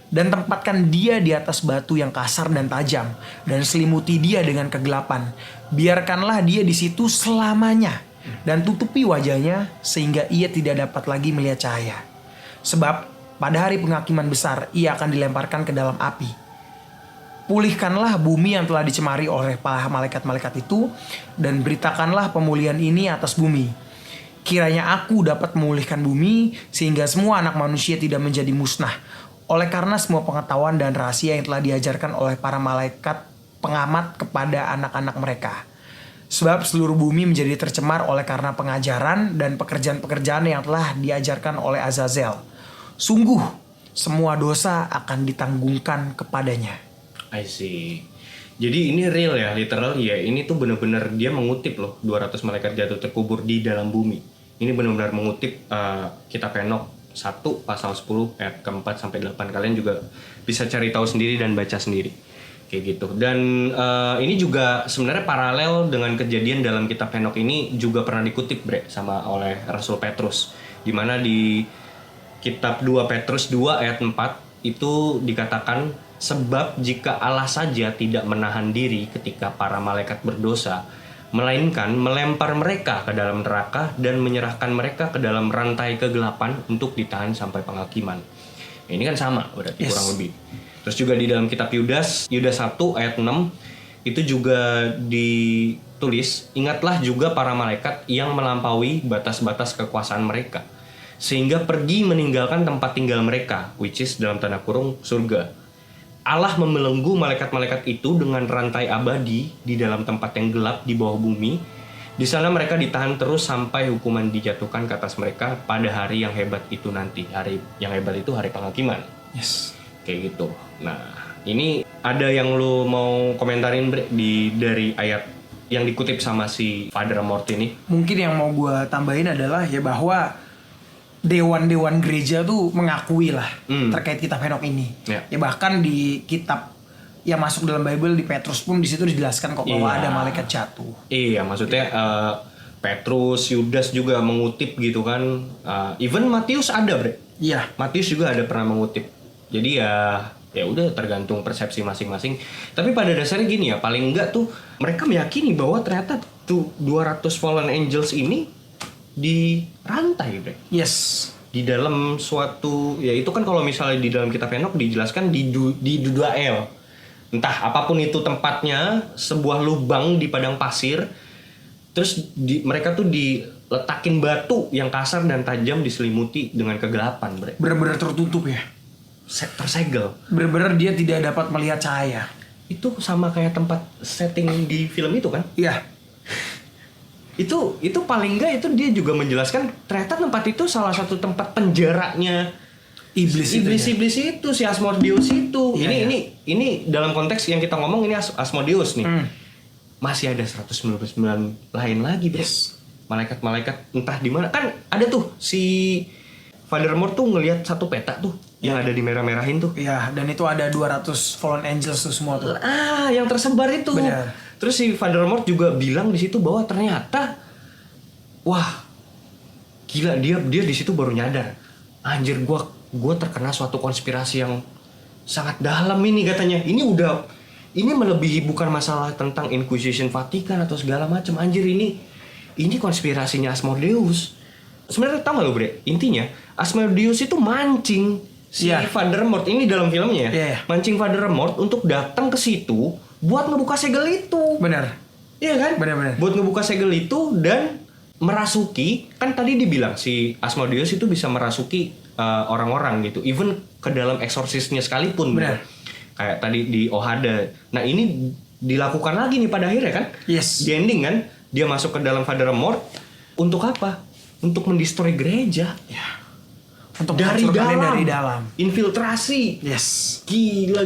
dan tempatkan dia di atas batu yang kasar dan tajam, dan selimuti dia dengan kegelapan. Biarkanlah dia di situ selamanya, dan tutupi wajahnya sehingga ia tidak dapat lagi melihat cahaya. Sebab pada hari penghakiman besar ia akan dilemparkan ke dalam api. Pulihkanlah bumi yang telah dicemari oleh para malaikat-malaikat itu, dan beritakanlah pemulihan ini atas bumi. Kiranya aku dapat memulihkan bumi sehingga semua anak manusia tidak menjadi musnah, oleh karena semua pengetahuan dan rahasia yang telah diajarkan oleh para malaikat pengamat kepada anak-anak mereka. Sebab seluruh bumi menjadi tercemar oleh karena pengajaran dan pekerjaan-pekerjaan yang telah diajarkan oleh Azazel. Sungguh semua dosa akan ditanggungkan kepadanya. I see. Jadi ini real ya, literal ya. Ini tuh benar-benar dia mengutip loh 200 malaikat jatuh terkubur di dalam bumi. Ini benar-benar mengutip kitab Henokh 1 pasal 10 ayat ke-4 sampai 8. Kalian juga bisa cari tahu sendiri dan baca sendiri. Kayak gitu. Dan ini juga sebenarnya paralel dengan kejadian dalam kitab Henokh ini juga pernah dikutip bre sama oleh Rasul Petrus. Di mana di kitab 2 Petrus 2 ayat 4 itu dikatakan, sebab jika Allah saja tidak menahan diri ketika para malaikat berdosa, melainkan melempar mereka ke dalam neraka dan menyerahkan mereka ke dalam rantai kegelapan untuk ditahan sampai penghakiman. Ini kan sama berarti kurang lebih. Terus juga di dalam kitab Yudas 1 ayat 6 itu juga ditulis, ingatlah juga para malaikat yang melampaui batas-batas kekuasaan mereka, sehingga pergi meninggalkan tempat tinggal mereka, which is dalam tanda kurung surga. Allah membelenggu malaikat-malaikat itu dengan rantai abadi di dalam tempat yang gelap di bawah bumi. Di sana mereka ditahan terus sampai hukuman dijatuhkan ke atas mereka pada hari yang hebat itu nanti. Hari yang hebat itu hari penghakiman. Yes. Kayak gitu. Nah, ini ada yang lu mau komentarin bre, dari ayat yang dikutip sama si Father Amor ini? Mungkin yang mau gue tambahin adalah ya bahwa dewan-dewan gereja tuh mengakui lah terkait kitab Henokh ini. Ya bahkan di kitab yang masuk dalam Bible di Petrus pun di situ dijelaskan kok bahwa ada malaikat jatuh. Iya, maksudnya Petrus, Yudas juga mengutip gitu kan. Even Matius ada bre. Iya. Matius juga ada pernah mengutip. Jadi ya udah tergantung persepsi masing-masing. Tapi pada dasarnya gini ya, paling enggak tuh mereka meyakini bahwa ternyata tuh 200 fallen angels ini di rantai bre. Yes. Di dalam suatu, ya itu kan kalau misalnya di dalam kitab Henokh dijelaskan di Dudael. Entah apapun itu tempatnya, sebuah lubang di padang pasir. Terus mereka tuh diletakin batu yang kasar dan tajam diselimuti dengan kegelapan bre. Bener-bener tertutup ya. Tersegel. Bener-bener dia tidak dapat melihat cahaya. Itu sama kayak tempat setting di film itu kan? Iya. Itu paling enggak itu dia juga menjelaskan ternyata tempat itu salah satu tempat penjaranya iblis itu si Asmodeus itu. Iya, Ini dalam konteks yang kita ngomong ini Asmodeus nih. Masih ada 199 lain lagi, Bos. Malaikat-malaikat entah di mana. Kan ada tuh si Father Amor tuh ngelihat satu peta tuh. yang ada di merah-merahin tuh. Iya, dan itu ada 200 fallen angels tuh semua tuh. Yang tersebar itu. Benar. Terus si Voldemort juga bilang di situ bahwa ternyata wah, gila, dia di situ baru nyadar. Anjir, gua terkena suatu konspirasi yang sangat dalam ini katanya. Ini melebihi bukan masalah tentang Inquisition Vatikan atau segala macam. Anjir, ini konspirasinya Asmodeus. Sebenarnya tau gak lo bre? Intinya Asmodeus itu mancing si Voldemort ini dalam filmnya ya. Mancing Voldemort untuk datang ke situ buat ngebuka segel itu. Benar. Iya kan? Benar. Buat ngebuka segel itu dan merasuki, kan tadi dibilang si Asmodeus itu bisa merasuki orang-orang gitu, even ke dalam eksorsisnya sekalipun. Benar. Kayak tadi di Ohada. Nah ini dilakukan lagi nih pada akhirnya kan? Yes. Di ending kan, dia masuk ke dalam Voldemort untuk apa? Untuk mendestroy gereja. Ya. Untuk dari dalam. Infiltrasi. Yes. Gila.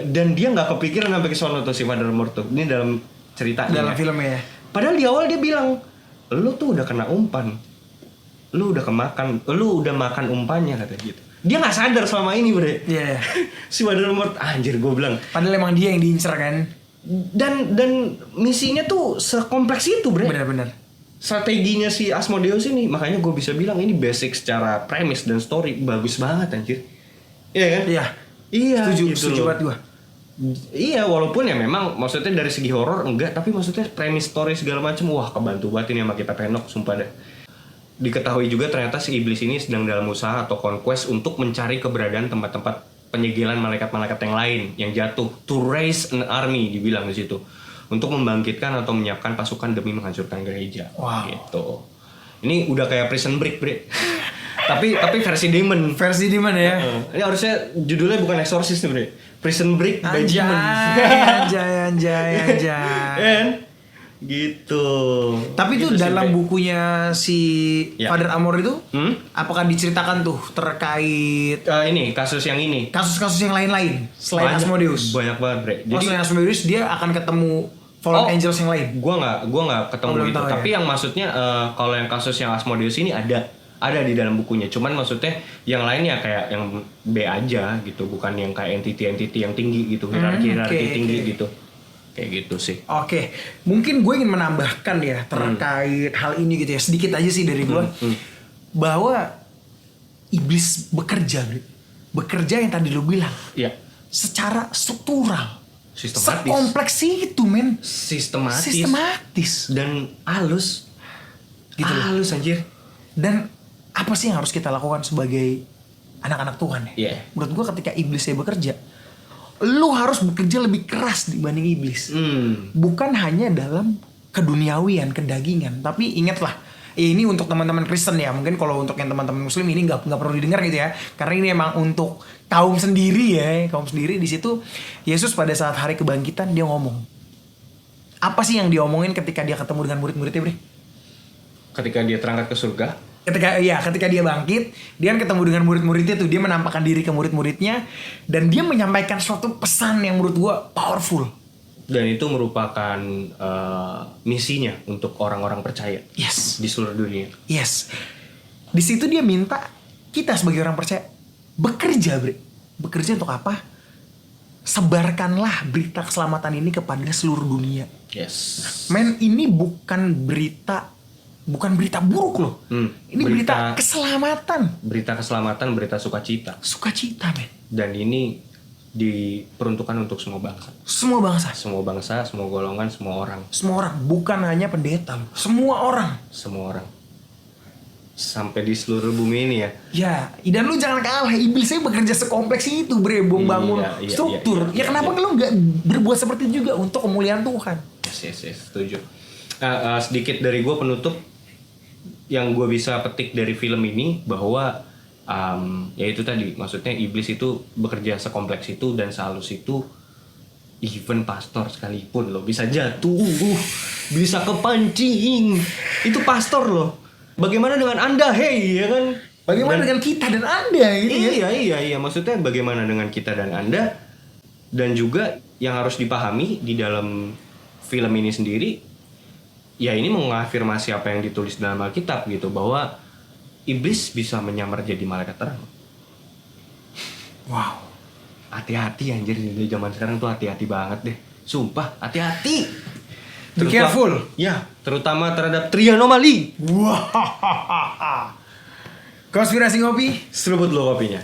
Dan dia nggak kepikiran sampai ke sono tuh si Voldemort tuh. Ini dalam ceritanya. Dalam filmnya ya. Padahal di awal dia bilang, lu tuh udah kena umpan. Lu udah makan umpannya kata gitu. Dia nggak sadar selama ini bre. Iya. Si Voldemort, anjir gue bilang. Padahal emang dia yang diincar kan. Dan misinya tuh sekompleks itu bre. Benar. Strateginya si Asmodeus ini, makanya gue bisa bilang ini basic secara premise dan story bagus banget anjir. Iya kan? Iya. Setuju banget gue. Iya, walaupun ya memang maksudnya dari segi horor enggak, tapi maksudnya premise story segala macam wah kebantu banget ini sama kita penok sumpah deh. Diketahui juga ternyata si iblis ini sedang dalam usaha atau conquest untuk mencari keberadaan tempat-tempat penyegelan malaikat-malaikat yang lain yang jatuh, to raise an army dibilang di situ, untuk membangkitkan atau menyiapkan pasukan demi menghancurkan gereja. Wow. Gitu. Ini udah kayak Prison Break, bre. tapi versi demon. Versi demon ya. Ini harusnya judulnya bukan Exorcist nih, bre. Prison Break by Demon. Anjay. Gitu. Tapi itu dalam bukunya si Father Amor itu, apakah diceritakan tuh terkait ini kasus yang ini? Kasus-kasus yang lain-lain selain Asmodeus. Banyak banget, bre. Jadi selain Asmodeus dia akan ketemu Fallen Angels yang lain. Gua nggak ketemu itu. Tapi yang maksudnya kalau yang kasus yang Asmodeus ini ada di dalam bukunya. Cuman maksudnya yang lainnya kayak yang B aja gitu, bukan yang kayak entity yang tinggi gitu, hierarki tinggi gitu. Kayak gitu sih. Oke. Mungkin gue ingin menambahkan ya terkait hal ini gitu ya, sedikit aja sih dari gue. Bahwa iblis bekerja yang tadi lo bilang. Iya. Secara struktural. Sistematis. Sekompleks itu men. Sistematis. Dan halus. Gitu loh. Halus anjir. Dan apa sih yang harus kita lakukan sebagai anak-anak Tuhan ya? Yeah. Menurut gue ketika iblisnya bekerja, lu harus bekerja lebih keras dibanding iblis. Bukan hanya dalam keduniawian, kedagingan. Tapi ingatlah, ini untuk teman-teman Kristen ya. Mungkin kalau untuk yang teman-teman Muslim ini nggak perlu didengar gitu ya. Karena ini emang untuk kaum sendiri ya. Kaum sendiri di situ Yesus pada saat hari kebangkitan dia ngomong. Apa sih yang diomongin ketika dia ketemu dengan murid-muridnya, Bre? Ketika dia terangkat ke surga. Ketika dia bangkit, dia kan ketemu dengan murid-muridnya tuh, dia menampakkan diri ke murid-muridnya dan dia menyampaikan suatu pesan yang menurut gua powerful. Dan itu merupakan misinya untuk orang-orang percaya. Yes. Di seluruh dunia. Yes. Di situ dia minta kita sebagai orang percaya bekerja, Bre. Bekerja untuk apa? Sebarkanlah berita keselamatan ini kepada seluruh dunia. Yes. Men, ini bukan berita buruk loh. Ini berita keselamatan. Berita keselamatan, berita sukacita. Sukacita, men. Dan ini diperuntukkan untuk semua bangsa. Semua bangsa. Semua bangsa, semua golongan, semua orang. Semua orang, bukan hanya pendeta loh. Semua orang. Semua orang. Sampai di seluruh bumi ini ya. Ya, dan lu jangan kalah. Iblisnya bekerja sekompleks itu, Bre. Bangun struktur. Kenapa lu gak berbuat seperti itu juga untuk kemuliaan Tuhan? Yes, setuju. Sedikit dari gue penutup yang gue bisa petik dari film ini bahwa ya itu tadi, maksudnya iblis itu bekerja sekompleks itu dan sehalus itu, even pastor sekalipun loh bisa jatuh, bisa kepancing, itu pastor loh. Bagaimana dengan Anda, hey, ya kan? Bagaimana dengan kita dan Anda gitu ya? Iya, maksudnya bagaimana dengan kita dan Anda. Dan juga yang harus dipahami di dalam film ini sendiri, ya ini mengafirmasi apa yang ditulis dalam Alkitab gitu, bahwa iblis bisa menyamar jadi malaikat terang. Wow. Hati-hati anjir di zaman sekarang tuh hati-hati banget deh. Sumpah, hati-hati. Be careful. Ya, terutama terhadap trianomali. Wah. Konspirasi ngopi. Seruput lo kopinya.